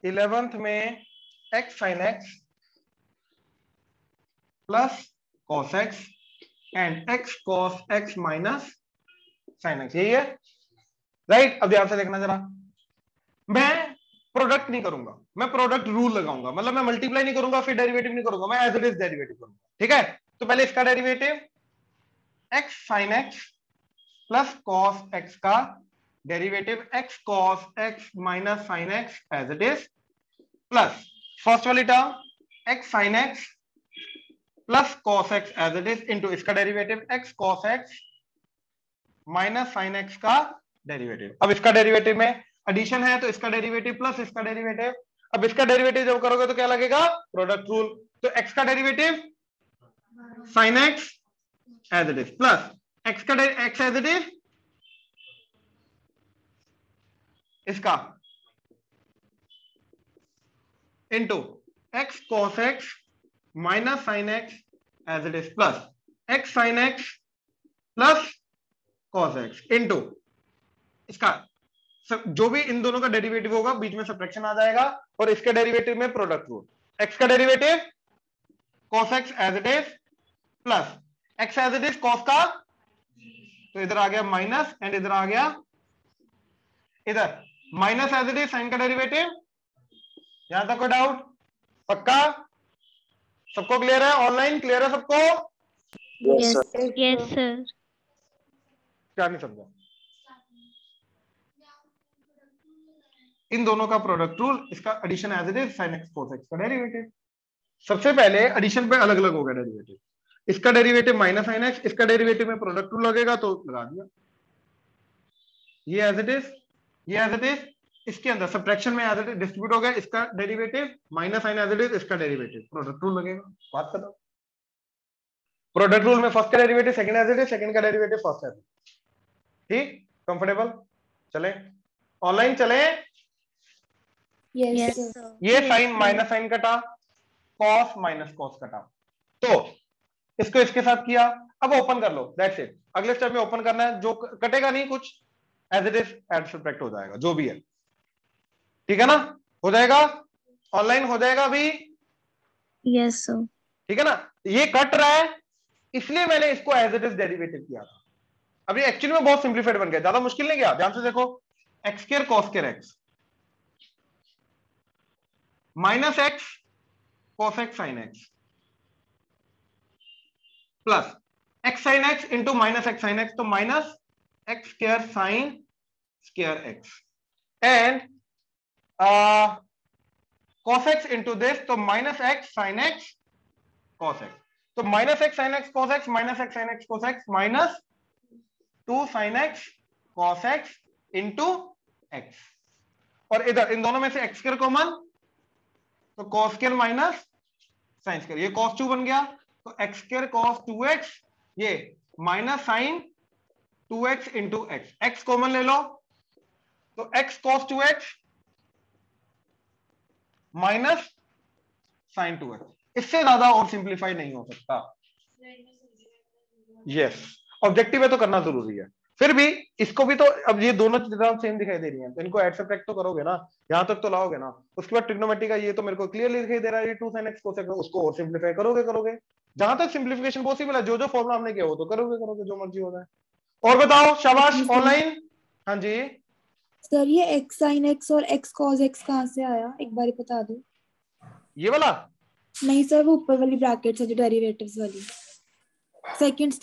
इलेवेंथ में x sin x plus cos x and x cos x minus sin x, यही है, राइट। अब ध्यान से देखना जरा, मैं प्रोडक्ट नहीं करूंगा, मैं प्रोडक्ट रूल लगाऊंगा, मतलब मैं मल्टीप्लाई नहीं करूंगा फिर डेरिवेटिव नहीं करूंगा, मैं एज इट इज डेरिवेटिव करूंगा, ठीक है। तो पहले इसका derivative x sin x plus cos x का derivative x cos x minus sin x as it is plus first वाली term x sin x plus cos x as it is into इसका derivative x cos x minus sin x का derivative. अब इसका derivative में addition है तो इसका derivative plus इसका डेरिवेटिव, अब इसका डेरिवेटिव जब करोगे तो क्या लगेगा? Product rule. तो x का derivative sin x as it is plus x का x एज इट इज इसका into x cos x minus sin x as it is plus x sin x plus cos x into इसका जो भी इन दोनों का derivative होगा बीच में subtraction आ जाएगा, और इसके डेरिवेटिव में प्रोडक्ट रूल। x का derivative cos x as it is plus x as it is cos का, तो इधर आ गया माइनस एंड इधर आ गया, इधर minus as it is sine का डेरिवेटिव। यहां तक कोई डाउट? पक्का सबको क्लियर है? ऑनलाइन क्लियर है सबको? Yes, sir. क्या नहीं समझा? इन दोनों का प्रोडक्ट रूल, इसका addition as it is sin x cos x का डेरिवेटिव। सबसे पहले एडिशन पे अलग अलग हो गया डेरिवेटिव, इसका डेरिवेटिव माइनस sin x, इसका डेरिवेटिव में प्रोडक्ट रूल लगेगा तो लगा दिया, ये एज इट इज, ये एज इट इज, इसके अंदर सब्ट्रैक्शन में एज इट इज डिस्ट्रीब्यूट हो गया, इसका derivative minus sin as it is, इसका डेरिवेटिव, प्रोडक्ट रूल लगेगा। बात खत्म। प्रोडक्ट रूल में फर्स्ट का derivative second as it is, second का derivative first as it is. ठीक, कंफर्टेबल? चले ऑनलाइन चले। Yes, Yes, sir. sir. ये साइन माइनस साइन कटा, कॉस माइनस कॉस कटा, तो इसको इसके साथ किया। अब ओपन कर लो, दैट्स इट। अगले स्टेप में ओपन करना है, जो कटेगा नहीं कुछ, as it is add subtract हो जाएगा जो भी है, ठीक है ना? हो जाएगा, ऑनलाइन हो जाएगा अभी, Yes, sir. ठीक है ना? ये कट रहा है इसलिए मैंने इसको एज इट इज डेरिवेटिव किया था। अब ये एक्चुअली में बहुत सिंप्लीफाइड बन गया, ज्यादा मुश्किल नहीं गया। ध्यान से देखो, X square cos square X minus X cos X sine X plus X sine X into minus X sine X, तो minus X square sine square X and cos x into this, तो minus X sine X cos x, तो minus X sine X cos x minus X sine X cos x minus 2 sine X cos x into X, और इधर इन दोनों में से x square common, तो cos square minus sine square, ये cos 2 बन गया, तो एक्स स्क्वायर cos 2x, ये minus sine 2x into x, x common ले लो, तो x cos 2x minus sine 2x, इससे ज्यादा और सिंप्लीफाई नहीं हो सकता। यस, ऑब्जेक्टिव है तो करना जरूरी है। फिर भी इसको भी तो, अब ये दोनों चीजें सेम दिखाई दे रही हैं, तो इनको एड सब्ट्रैक्ट तो करोगे ना, यहां तक तो लाओगे ना। उसके बाद ट्रिग्नोमेट्री का ये तो मेरे को क्लियरली दिखाई दे रहा है, ये 2 sin x cos x, उसको और सिंप्लीफाई करोगे जहां तक सिंप्लीफिकेशन पॉसिबल है, जो फॉर्मूला हमने किया वो तो करोगे जो मर्जी होगा। और बताओ, शाबाश ऑनलाइन। हाँ जी सर, ये x sin x और x cos x कहाँ से आया, एक बार बता दो। ये वाला नहीं सर, वो ऊपर वाली ब्रैकेट है जो डेरिवेटिव्स वाली, सेकंड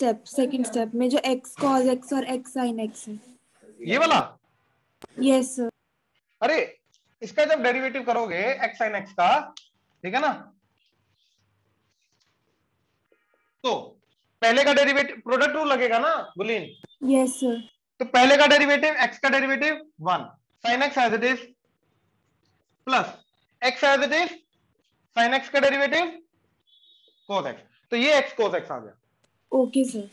स्टेप में जो x cos x और x sin x है, ये वाला। Yes sir. अरे इसका जब डेरिवेटिव करोगे x sin x का, ठीक है ना, तो पहले का डेरिवेटिव प्रोडक्ट रूल लगेगा ना बुलिन। Yes sir. तो पहले का डेरिवेटिव x का derivative 1 sin x as it is plus x as it is sin x का डेरिवेटिव cos x, तो ये x cos x आ गया। Okay sir.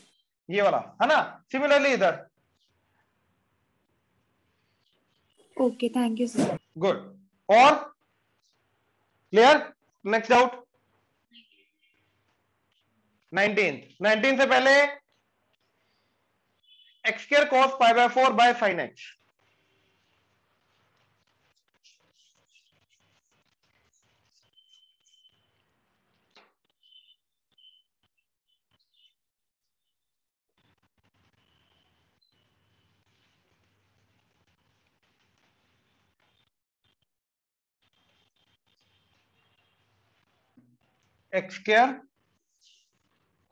ये वाला है ना। सिमिलरली इधर। Okay, thank you sir. Good. और क्लियर? नेक्स्ट डाउट 19 से पहले x square cos pi by 4 by sin x, x square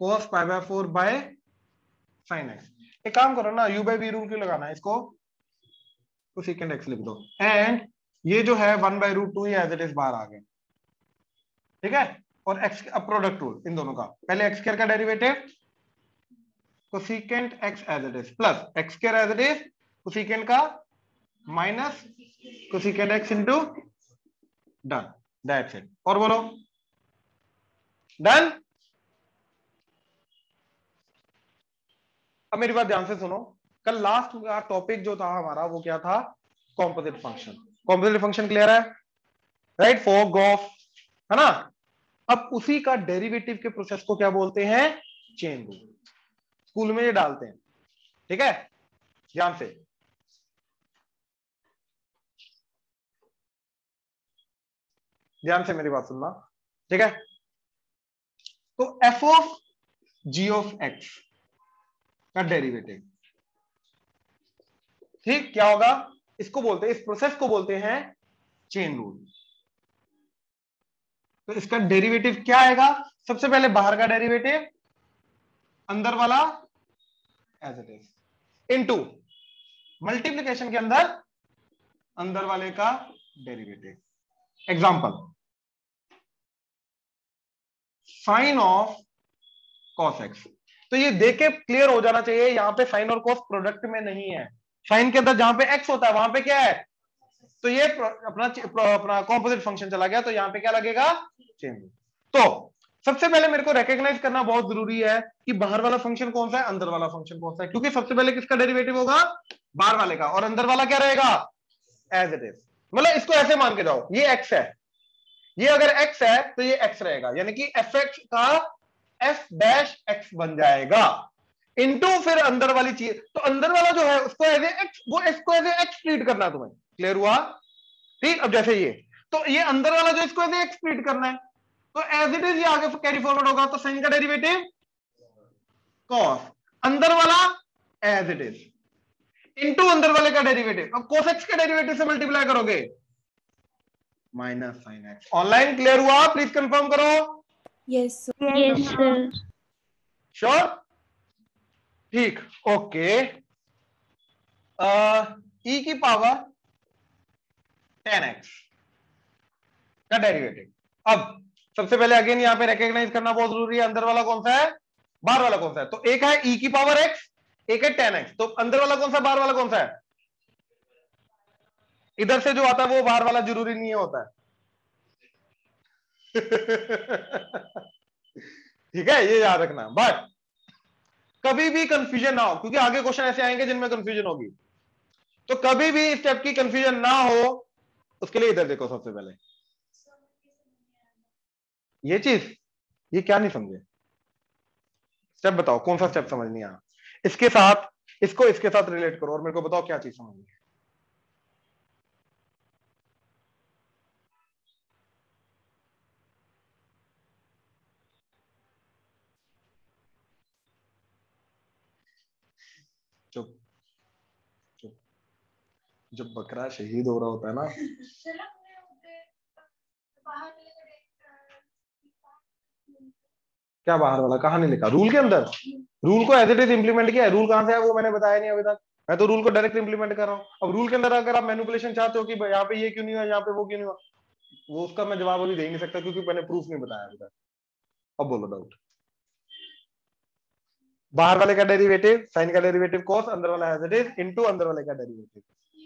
cos pi by 4 by sin x। एक काम करो ना, u बाय v रूल क्यों लगाना है इसको, तो सेकंड x लिख दो, एंड ये जो है 1 by root 2 as it is बाहर आ गए, ठीक है। और x अब प्रोडक्ट रूल इन दोनों का, पहले x स्क्वायर का derivative cosecant x as it is plus x square as it is cosecant का minus cosecant x into done, that's it. और बोलो डन। अब मेरी बात ध्यान से सुनो, कल लास्ट का टॉपिक जो था हमारा वो क्या था, composite function. Composite function clear है, राइट, फॉर गॉफ, है ना। अब उसी का डेरिवेटिव के प्रोसेस को क्या बोलते हैं, चेन रूल। स्कूल में ये डालते हैं, ठीक है, ध्यान से। ध्यान से मेरी बात सुनना, ठीक है। तो f of g of x का डेरिवेटिव, ठीक, क्या होगा, इसको बोलते हैं, इस प्रोसेस को बोलते हैं चेन रूल। तो इसका डेरिवेटिव क्या आएगा, सबसे पहले बाहर का डेरिवेटिव, अंदर वाला as it is, into multiplication के अंदर अंदर वाले का derivative. Example, sine of cos x, तो ये देख के क्लियर हो जाना चाहिए, यहां पे साइन और कॉस प्रोडक्ट में नहीं है। साइन के अंदर जहां पे एक्स होता है वहां पे क्या है, तो ये अपना कॉम्पोजिट फंक्शन चला गया, तो यहां पे क्या लगेगा, चेन रूल। तो सबसे पहले मेरे को रिकॉग्नाइज करना बहुत जरूरी है कि बाहर वाला फंक्शन कौन सा है, अंदर वाला फंक्शन कौन सा है, क्योंकि सबसे पहले किसका डेरिवेटिव होगा, बाहर वाले का, और अंदर वाला क्या रहेगा, एज इट इज। मतलब इसको ऐसे मान के जाओ, ये एक्स है, ये अगर एक्स है तो ये एक्स रहेगा, यानी कि एफ एक्स का एफ डैश एक्स बन जाएगा, इनटू फिर अंदर वाली चीज, तो अंदर वाला जो है उसको एज एक्स, वो इसको एज एक्स ट्रीट करना है तुम्हें, क्लियर हुआ, ठीक। अब जैसे ये, तो ये अंदर वाला जो इसको एज एक्स ट्रीट करना है, तो एज इट इज ये आगे कैरी फॉरवर्ड होगा, तो साइन का डेरिवेटिव कॉस अंदर वाला एज इट इज इनटू अंदर वाले का डेरिवेटिव। अब cos x के डेरिवेटिव से मल्टीप्लाई करोगे minus sine x. Online clear हुआ? प्लीज कंफर्म करो। Yes sir. Yes, sir. Sure? ठीक, ओके। e की पावर 10x का डेरिवेटिव। अब सबसे पहले अगेन यहां पे रिकॉग्नाइज करना बहुत जरूरी है, अंदर वाला कौन सा है, बाहर वाला कौन सा है। तो एक है e की पावर x, एक है 10x। तो अंदर वाला कौन सा, बाहर वाला कौन सा है? इधर से जो आता है वो बाहर वाला जरूरी नहीं होता है। ठीक है, ये याद रखना। बट कभी भी कंफ्यूजन ना हो, क्योंकि आगे क्वेश्चन ऐसे आएंगे जिनमें कंफ्यूजन होगी। तो कभी भी इस टाइप की कंफ्यूजन ना हो, उसके लिए इधर देखो। सबसे पहले ये चीज, ये क्या नहीं समझे? स्टेप बताओ, कौन सा स्टेप समझ नहीं आया? इसके साथ इसको इसके साथ रिलेट करो और मेरे को बताओ क्या चीज समझ नहीं है। चुप चुप। जब बकरा शहीद हो रहा होता है ना, क्या बाहर वाला कहां नहीं लिखा? रूल के अंदर। रूल को एज इट इज इंप्लीमेंट किया है। रूल कहां से है वो मैंने बताया नहीं अभी तक। मैं तो रूल को डायरेक्ट इंप्लीमेंट कर रहा हूं। अब रूल के अंदर अगर आप मैनिपुलेशन चाहते हो कि यहाँ पे ये क्यों नहीं हुआ, यहाँ पे वो क्यों नहीं हुआ, वो उसका मैं जवाब अभी दे ही नहीं सकता, क्योंकि मैंने प्रूफ नहीं बताया अभी तक। अब बोलो डाउट। बाहर वाले का डेरिवेटिव साइन का डेरिवेटिव कॉस, अंदर वाला एज इट इज इनटू अंदर वाले का डेरिवेटिव।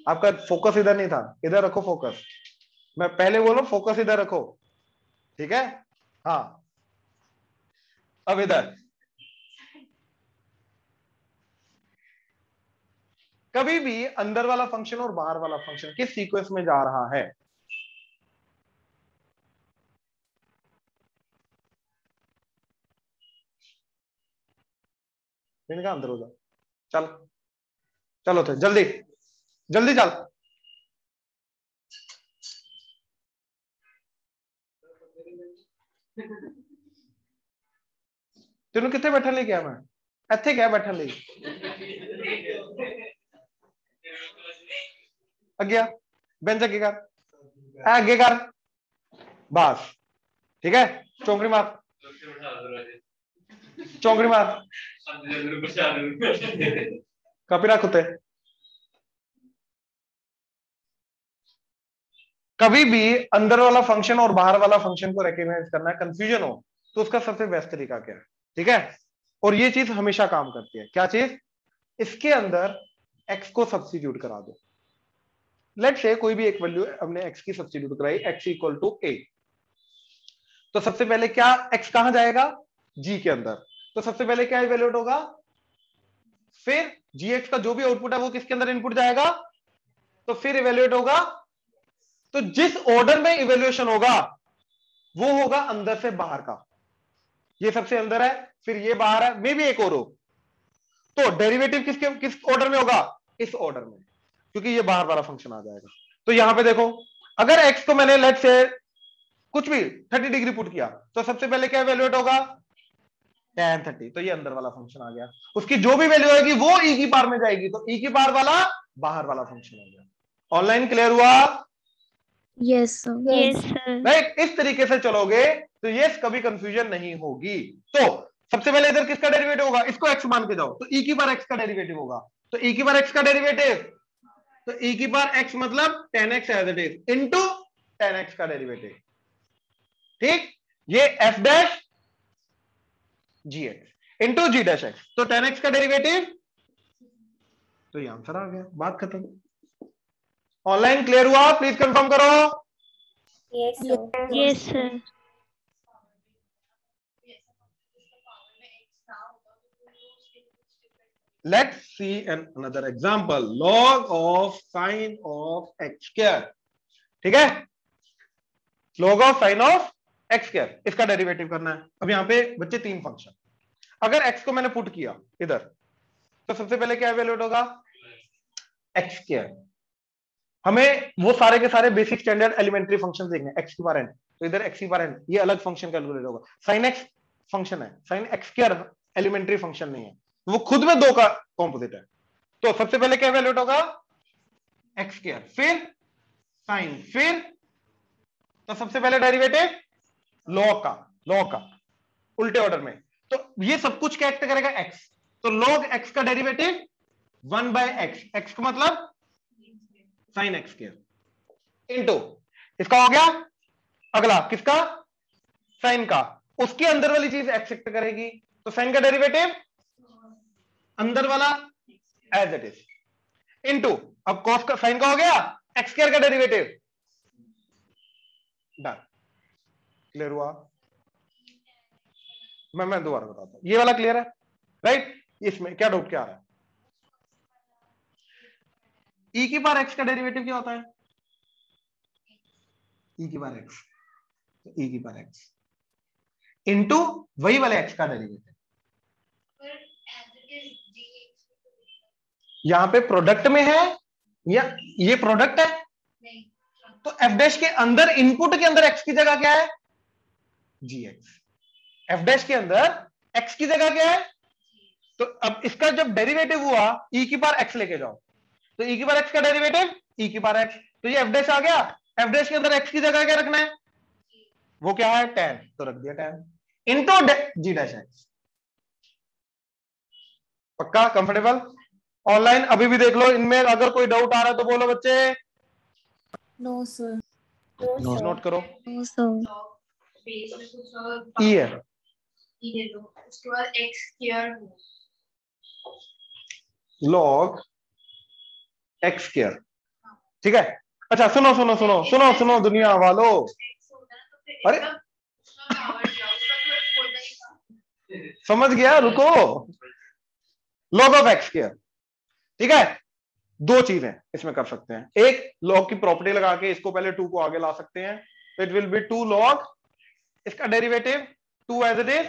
आपका फोकस इधर नहीं था, इधर रखो फोकस। मैं पहले बोलो फोकस इधर रखो, ठीक है? हाँ, अब इधर कभी भी अंदर वाला फंक्शन और बाहर वाला फंक्शन किस सीक्वेंस में जा रहा है? मैंने कहा अंदर हो जाओ। चल चलो थे, जल्दी जल्दी चल। तेन कितने बैठन ले गया? मैं ਇੱਥੇ क्या बैठन ले अगे बेंच अगे कर, अगे कर बस, ठीक है? चौंकड़ी मार, चौंकड़ी मार, कॉपी रख उत्ते। कभी भी अंदर वाला फंक्शन और बाहर वाला फंक्शन को रिकॉग्नाइज करना है, कंफ्यूजन हो तो उसका सबसे बेस्ट तरीका क्या है? ठीक है, और ये चीज हमेशा काम करती है। क्या चीज? इसके अंदर x को सब्स्टिट्यूट करा दो। लेट्स से कोई भी एक वैल्यू हमने x की सब्स्टिट्यूट कराई, x इक्वल टू a। तो सबसे पहले क्या x कहां जाएगा? g के अंदर। तो सबसे पहले क्या इवेल्युएट होगा? फिर gx का जो भी आउटपुट है वो किसके अंदर इनपुट जाएगा? तो फिर इवेल्युएट होगा। तो जिस ऑर्डर में इवेल्युएशन होगा वो होगा अंदर से बाहर का। ये सबसे अंदर है, फिर ये बाहर है, मे भी एक और हो। तो डेरिवेटिव किस ऑर्डर में होगा? इस ऑर्डर में, क्योंकि ये बाहर वाला फंक्शन आ जाएगा। तो यहां पे देखो, अगर x को मैंने लेट से कुछ भी 30 डिग्री पुट किया, तो सबसे पहले क्या इवेल्युएट होगा? tan 30। तो ये अंदर वाला फंक्शन आ गया। उसकी जो भी वैल्यू आएगी वो e की पावर में जाएगी। तो e की पावर वाला बाहर वाला फंक्शन हो गया। ऑनलाइन क्लियर हुआ? Yes, sir. Yes, sir. Right, इस तरीके से चलोगे तो ये कभी कंफ्यूजन नहीं होगी। तो सबसे पहले इधर किसका डेरिवेटिव होगा? इसको x मान के जाओ, तो e की बार x का डेरिवेटिव होगा। तो e की बार x का डेरिवेटिव, तो e की बार x मतलब 10x as it is into 10x का डेरिवेटिव। ठीक, ये f dash gx into g dash x। तो 10x का डेरिवेटिव, तो ये आंसर आ गया, बात खत्म। ऑनलाइन क्लियर हुआ? प्लीज कंफर्म करो। Yes, sir. Yes, sir. Let's see another example. Log of sin of x square। ठीक है, log of sin of x square, इसका डेरिवेटिव करना है। अब यहाँ पे बच्चे तीन फंक्शन, अगर x को मैंने पुट किया इधर, तो सबसे पहले क्या इवेल्युएट होगा? x square. हमें वो सारे के सारे बेसिक स्टैंडर्ड एलिमेंट्री फंक्शन देखने, x की पावर n, तो इधर x की पावर n, ये अलग फंक्शन कैलकुलेट होगा। sin x फंक्शन है, sin x square elementary function नहीं है, वो खुद में 2 का कॉम्पोजिट है। तो सबसे पहले क्या वैल्यूट होगा, एक्स स्क्वायर, फिर साइन, फिर तो सबसे पहले डेरिवेटिव लॉग का उल्टे ऑर्डर में। तो ये सब कुछ क्या एक्ट करेगा, एक्स। तो लॉग एक्स का डेरिवेटिव 1/x, एक्स का मतलब साइन एक्स स्क्वायर इनटू इसका हो गया अगला किसका, साइन का, उसके अंदर वाली चीज एक्स एक्ट करेगी। तो साइन का डेरिवेटिव अंदर वाला एज इट इज इनटू, अब कॉस का साइन का हो गया एक्स स्क्वायर का डेरिवेटिव, डन। क्लियर हुआ? मैं दोबारा बताता हूं, ये वाला क्लियर है राइट? इसमें क्या डाउट क्या आ रहा है? e की पावर x का डेरिवेटिव क्या होता है, e की पावर x, तो e की पावर x इनटू वही वाले x का डेरिवेटिव। यहां पे प्रोडक्ट में है या ये प्रोडक्ट है, तो f डैश के अंदर इनपुट के अंदर x की जगह क्या है, gx। f डैश के अंदर x की जगह क्या है, तो अब इसका जब डेरिवेटिव हुआ e की पावर x लेके जाओ, तो e की पावर x का डेरिवेटिव e की पावर x, तो ये f डैश आ गया, f डैश के अंदर x की जगह क्या रखना है, वो क्या है tan, तो रख दिया tan into g dash x। पक्का कंफर्टेबल? ऑनलाइन अभी भी देख लो, इनमें अगर कोई डाउट आ रहा है तो बोलो बच्चे। No sir. नोट करो, No, sir. बेस में कुछ e है, ई ले लो, उसके बाद एक्स स्क्वायर हो, log x स्क्वायर, ठीक है। अच्छा सुनो सुनो सुनो सुनो सुनो दुनिया वालों, एक्स होता है तो फिर अरे एकदम उसका पावर दिया, उसका तो होता ही था। समझ गया, रुको, log ऑफ x स्क्वायर, ठीक है। 2 चीजें इसमें कर सकते हैं, एक log की प्रॉपर्टी लगा के इसको पहले 2 को आगे ला सकते हैं, तो इट विल बी 2 log इसका derivative 2 as it is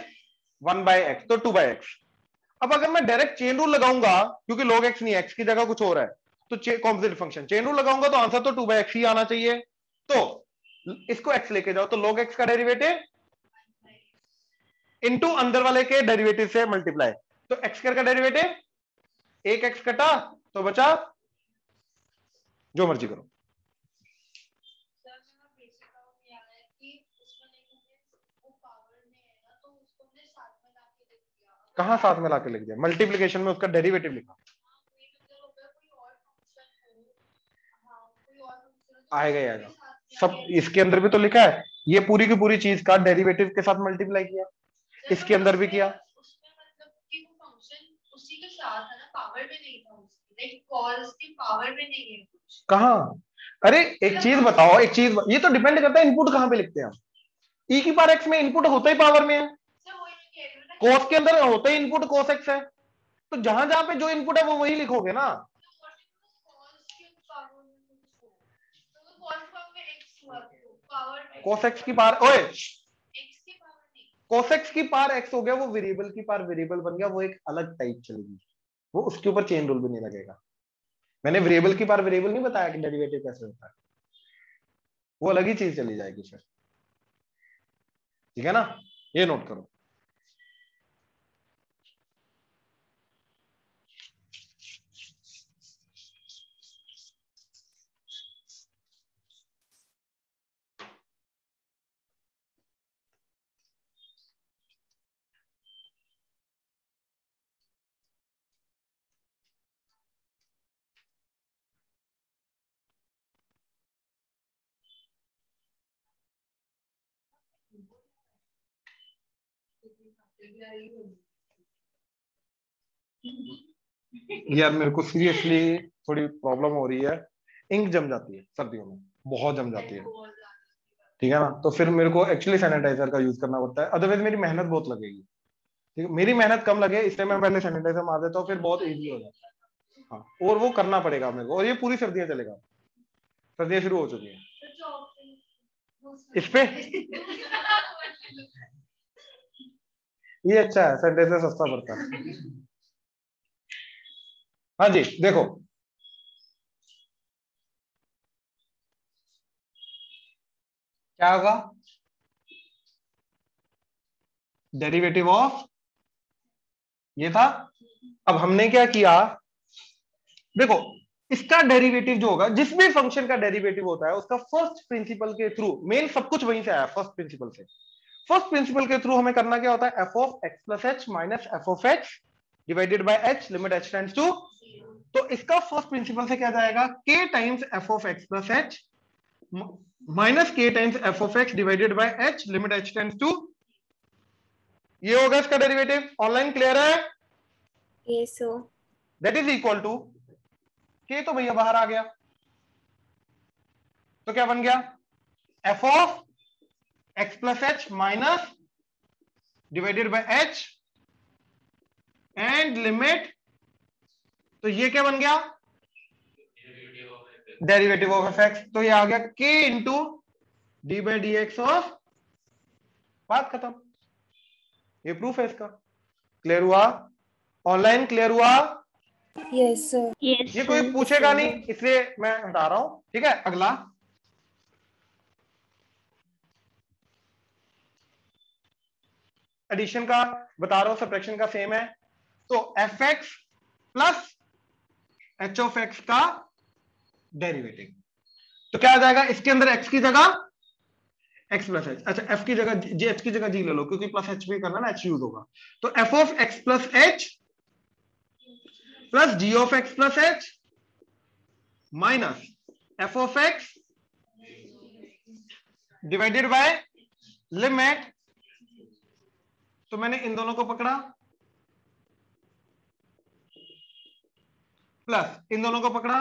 1/x, तो 2/x। अब अगर मैं डायरेक्ट चेन रूल लगाऊंगा, क्योंकि log x नहीं है, x की जगह कुछ और है, तो कॉम्पोजिट फंक्शन चेन रूल लगाऊंगा तो आंसर तो 2/x ही आना चाहिए। तो इसको x लेके जाओ, तो log x का डेरिवेटिव इनटू अंदर वाले के डेरिवेटिव से मल्टीप्लाई, तो x स्क्वायर का डेरिवेटिव, एक x कटा तो बचा, जो मर्जी करो। सर मेरा बेसिक डाउट ये आ रहा है कि उसमें देखोगे वो पावर में है ना, तो उसको हमने साथ में लाके लिख दिया। कहां साथ में लाके लिख दिया, मल्टीप्लीकेशन में उसका डेरिवेटिव लिखा, कोई मतलब होगा कोई और फंक्शन हो, हाँ कोई और फंक्शन आएगा ही आएगा। सब इसके अंदर भी तो लिखा है, ये पूरी की पूरी चीज का डेरिवेटिव के साथ मल्टीप्लाई किया, इसके अंदर भी किया। उसमें मतलब कि वो फंक्शन उसी के साथ है ना, पावर में नहीं था उसकी, लाइक कॉस की पावर में नहीं है कुछ। कहां, अरे एक चीज बताओ, एक चीज, ये तो डिपेंड करता है इनपुट कहां पे लिखते हैं हम। e की पावर x में इनपुट होता ही पावर में है, सर वो ये कह रही हूँ ना, cos के अंदर होता ही इनपुट cos x है, तो जहां जहां पे जो इनपुट है वो वही लिखोगे ना। कॉस की पावर में कुछ हो, तो वो कॉस पावर में एक्स हुआ, तो पावर में cos x की पावर, ओए एक्स की पावर नहीं। cos x की पावर x हो गया, वो वेरिएबल की पावर वेरिएबल बन गया, वो एक अलग टाइप चलेगी, वो उसके ऊपर चेन रूल भी नहीं लगेगा। मैंने वेरिएबल की पावर वेरिएबल नहीं बताया कि डेरिवेटिव कैसे होता है, वो अलग ही चीज चली जाएगी फिर, ठीक है ना, ये नोट करो। यार मेरे को सीरियसली थोड़ी प्रॉब्लम हो रही है, इंक जम जाती है सर्दियों में, बहुत जम जाती है, ठीक है ना, तो फिर मेरे को एक्चुअली सैनिटाइजर का यूज करना पड़ता है, अदरवाइज मेरी मेहनत बहुत लगेगी, ठीक है, मेरी मेहनत कम लगे इसलिए मैं पहले सैनिटाइजर मार देता हूँ, फिर बहुत इजी हो जाता है। हाँ, और वो करना पड़ेगा मेरे को, और ये पूरी सर्दियां चलेगा, सर्दियां शुरू हो चुकी हैं इस पे। ये अच्छा है, सैनिटाइजर सस्ता पड़ता है। हाँ जी देखो, क्या होगा, डेरिवेटिव ऑफ ये था। अब हमने क्या किया, देखो इसका डेरिवेटिव जो होगा, जिस भी फंक्शन का डेरिवेटिव होता है उसका फर्स्ट प्रिंसिपल के थ्रू, मेन सब कुछ वहीं से आया फर्स्ट प्रिंसिपल से। फर्स्ट प्रिंसिपल के थ्रू हमें करना क्या होता है, f of x plus H minus F of x divided by h limit H tends to. तो इसका फर्स्ट प्रिंसिपल से क्या जाएगा, k times f of x plus H minus k times f of x divided by h limit H tends to. ये होगा इसका derivative. Online clear है? Yes sir. That is equal to k, तो भैया बाहर आ गया, तो क्या बन गया, F of x plus H minus divided by H and limit, तो ये क्या बन गया, डेरिवेटिव ऑफ एफ एक्स। तो ये आ गया k into D by d x of, बात खत्म। ये प्रूफ है इसका। क्लियर हुआ? ऑनलाइन क्लियर हुआ? Yes sir. Yes, ये कोई sir. पूछेगा नहीं, इसलिए मैं हटा रहा हूं। ठीक है, अगला एडिशन का बता रहा हूं, सब्ट्रैक्शन का सेम है। तो F x plus H of x का डेरिवेटिव, तो क्या आ जाएगा, इसके अंदर एक्स की जगह एक्स प्लस एच, अच्छा एफ की जगह जी, एच की जगह जी ले लो, क्योंकि प्लस एच भी करना ना, एच यूज होगा। तो f of x plus h plus g of x plus H minus F of x divided by limit, तो मैंने इन दोनों को पकड़ा प्लस इन दोनों को पकड़ा,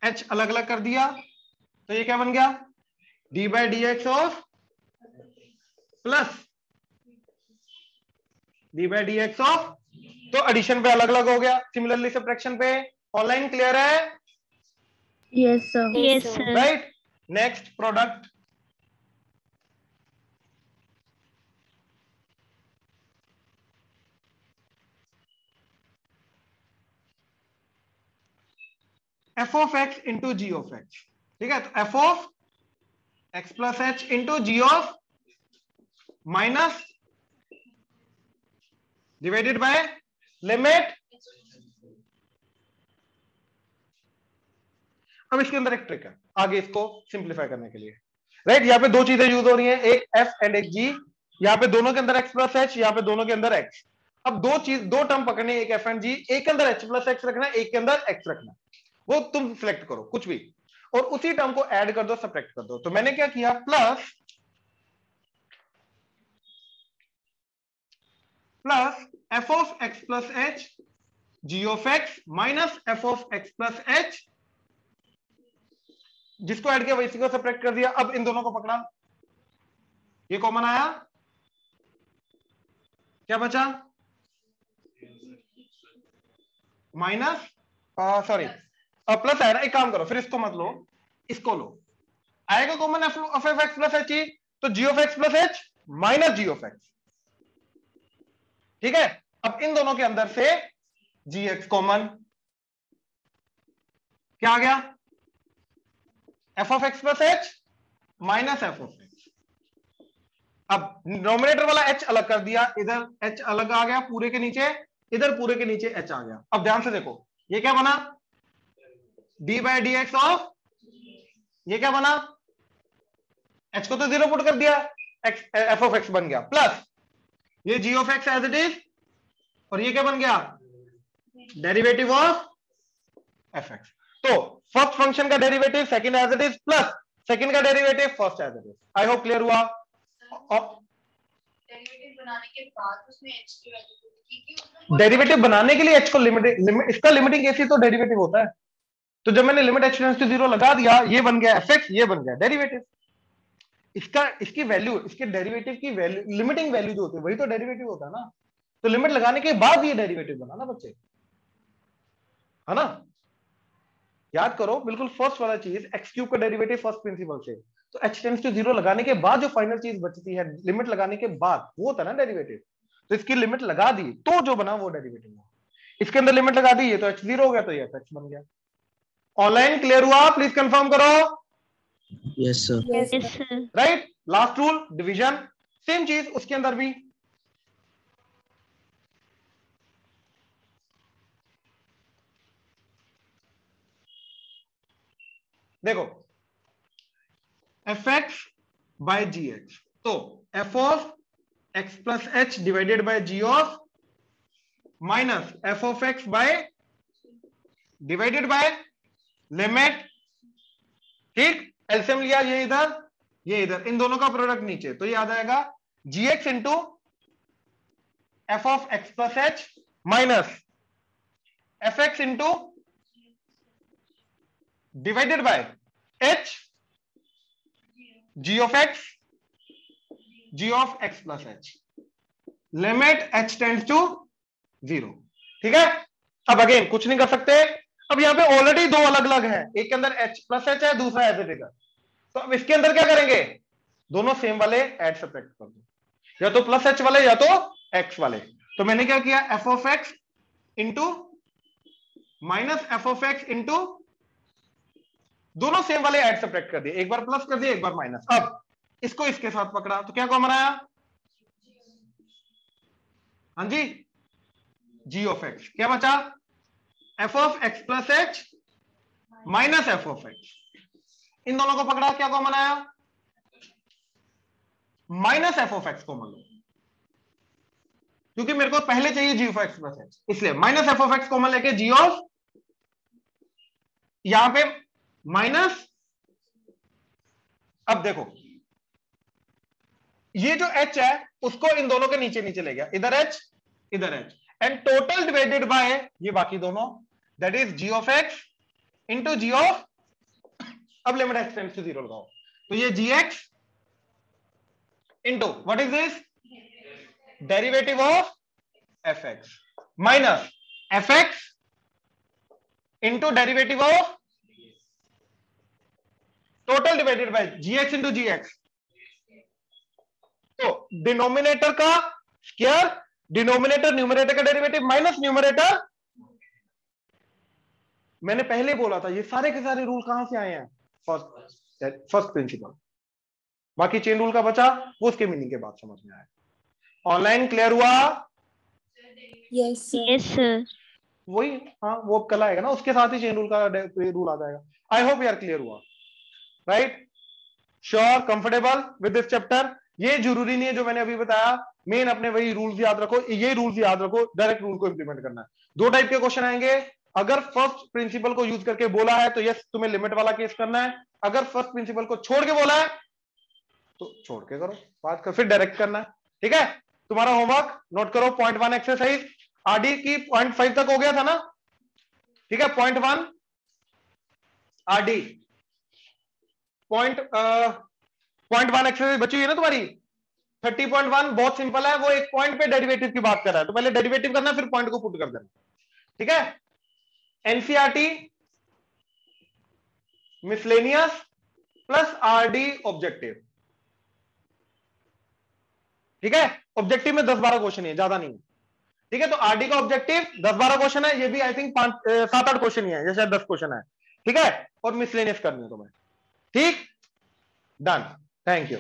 एच अलग अलग कर दिया, तो ये क्या बन गया, d by d x of plus d by d x of. तो एडिशन पे अलग अलग हो गया, सिमिलरली सब्ट्रैक्शन पे। ऑनलाइन क्लियर है? Yes, sir. Yes, sir. Right, next product. F of x into ji of x, ठीक है, तो f of x plus h into ji of minus divided by limit. अब इसके अंदर एक ट्रिक है आगे इसको सिंप्लीफाई करने के लिए, राइट। यहाँ पे दो चीजें यूज हो रही हैं, एक एफ एंड एक जी। यहाँ पे दोनों के अंदर एक्स प्लस एच, यहाँ पे दोनों के अंदर एक्स। अब दो टर्म पकड़ने, एक एफ एंड जी, एक के अंदर एच प्लस एक्स रखना, एक के अंदर एक्स रखना, वो तुम सिलेक्ट करो कुछ भी, और उसी टर्म को ऐड कर दो, सब्ट्रैक्ट कर दो। तो मैंने क्या किया, plus F of x plus H G of x minus F of x plus H, जिसको ऐड किया वैसी को सब्ट्रैक्ट कर दिया। अब इन दोनों को पकड़ा, ये कॉमन आया, क्या बचा, माइनस सॉरी प्लस आया ना। एक काम करो, फिर इसको मत लो, इसको लो, आएगा common F of x plus H ही, तो G of x plus H minus G of x, ठीक है। अब इन दोनों के अंदर से जी एक्स कॉमन, क्या आ गया, F of x plus H minus F of x. अब नोमिनेटर वाला एच अलग कर दिया, इधर एच अलग आ गया पूरे के नीचे, इधर पूरे के नीचे एच आ गया। अब ध्यान से देखो, ये क्या बना, D by d x of, ये क्या बना, एच को तो जीरो पुट कर दिया, एफ ऑफ एक्स बन गया, प्लस ये G of X as it is, और ये क्या बन गया, डेरिवेटिव ऑफ एफ एक्स। तो फर्स्ट फंक्शन का derivative second as it is, plus second का derivative first as it is. I hope clear हुआ। डेरिवेटिव बनाने के बाद उसमें h की वैल्यू, डेरिवेटिव बनाने के लिए h को लिमिट, इसका लिमिटिंग केस ही तो डेरिवेटिव होता है। तो जब मैंने लिमिट h टेंड्स टू 0 लगा दिया, ये बन गया fx, ये बन गया डेरिवेटिव। इसकी वैल्यू, इसके डेरिवेटिव की वैल्यू, लिमिटिंग वैल्यू जो होती है वही तो डेरिवेटिव होता है ना। तो लिमिट लगाने के बाद ये डेरिवेटिव बना ना बच्चे, है ना। याद करो बिल्कुल फर्स्ट वाला चीज, एक्स क्यूब का डेरिवेटिव फर्स्ट प्रिंसिपल से, तो h टेंड्स टू 0 लगाने के बाद जो फाइनल चीज बचती है लिमिट लगाने के बाद, वो होता है ना डेरिवेटिव। तो इसकी लिमिट लगा दी तो जो बना वो डेरिवेटिव हुआ। इसके अंदर लिमिट लगा दी, ये तो h0 हो गया, तो ये fx बन गया। ऑनलाइन क्लियर हुआ? प्लीज कंफर्म करो। Yes sir. Yes, sir. Right, last rule division. Same चीज उसके अंदर भी, देखो f x by ji x, तो f of x plus h divided by g of minus F of x by divided by limit, ठीक, LCM लिया, ये इधर, इन दोनों का प्रोडक्ट नीचे, तो ये आ जाएगा G X into F of x plus H minus F X into divided by H G of x plus H, limit H tends to 0, ठीक है। अब अगेन कुछ नहीं कर सकते, अब यहां पे ऑलरेडी दो अलग अलग है, एक के अंदर एच प्लस एच है, दूसरा एज इट इज, तो अब इसके अंदर क्या करेंगे, दोनों सेम वाले ऐड सब्ट्रैक्ट कर दो, या तो प्लस एच वाले या तो एक्स वाले। तो मैंने क्या किया, F of x into minus F of x into, दोनों सेम वाले ऐड सब्ट्रैक्ट कर दिए, एक बार प्लस कर दिया एक बार माइनस। अब इसको इसके साथ पकड़ा तो क्या कॉमन आया, हाँ जी, जी ऑफ एक्स, क्या बचा, F of x plus H minus F of X, इन दोनों को पकड़ा, क्या कॉमन आया, minus F of X common लो, क्योंकि मेरे को पहले चाहिए G of x plus H, इसलिए minus F of X common लेके जी ऑफ, यहां पे माइनस, अब देखो ये जो h है उसको इन दोनों के नीचे नीचे ले गया, इधर h and total divided by ये बाकी दोनों, that is G of x into ji of, अब लिमिट x टेंड्स टू 0 लगाओ, तो ये G X into what is this, derivative of F X minus F X into derivative of total divided by ji X into G x, तो denominator का square, denominator numerator का derivative minus numerator, मैंने पहले बोला था ये सारे के सारे रूल कहां से आए हैं, फर्स्ट प्रिंसिपल, बाकी चेन रूल का बचा वो उसके मीनिंग के बाद समझ में आया। ऑनलाइन क्लियर हुआ, यस सर। वही, हाँ वो अब कल आएगा ना, उसके साथ ही चेन रूल का रूल आ जाएगा। आई होप यार क्लियर हुआ, right, sure, comfortable with this chapter. ये जरूरी नहीं है जो मैंने अभी बताया, मेन अपने वही रूल्स याद रखो, ये रूल्स याद रखो, डायरेक्ट रूल को इंप्लीमेंट करना है। दो टाइप के क्वेश्चन आएंगे, अगर फर्स्ट प्रिंसिपल को यूज करके बोला है तो यस तुम्हें लिमिट वाला केस करना है, अगर फर्स्ट प्रिंसिपल को छोड़ के बोला है तो छोड़ के करो, बात कर फिर डायरेक्ट करना है, ठीक है। तुम्हारा होमवर्क नोट करो, पॉइंट 1 एक्सरसाइज आरडी की पॉइंट 5 तक हो गया था ना, ठीक है, पॉइंट 1 आरडी, पॉइंट 1 एक्सरसाइज बची हुई है ना तुम्हारी 30.1, बहुत सिंपल है, वो एक पॉइंट पे डेरिवेटिव की बात कर रहा है, तो पहले डेरिवेटिव करना फिर पॉइंट को पुट कर देना, ठीक है। NCERT miscellaneous plus RD objective, ठीक है, ऑब्जेक्टिव में 10-12 क्वेश्चन है, ज्यादा नहीं, ठीक है। तो आरडी का ऑब्जेक्टिव 10-12 क्वेश्चन है, ये भी आई थिंक 7-8 क्वेश्चन ही है, या शायद 10 क्वेश्चन है, ठीक है, और मिसलेनियस करनी है तुम्हें, ठीक, डन, थैंक यू।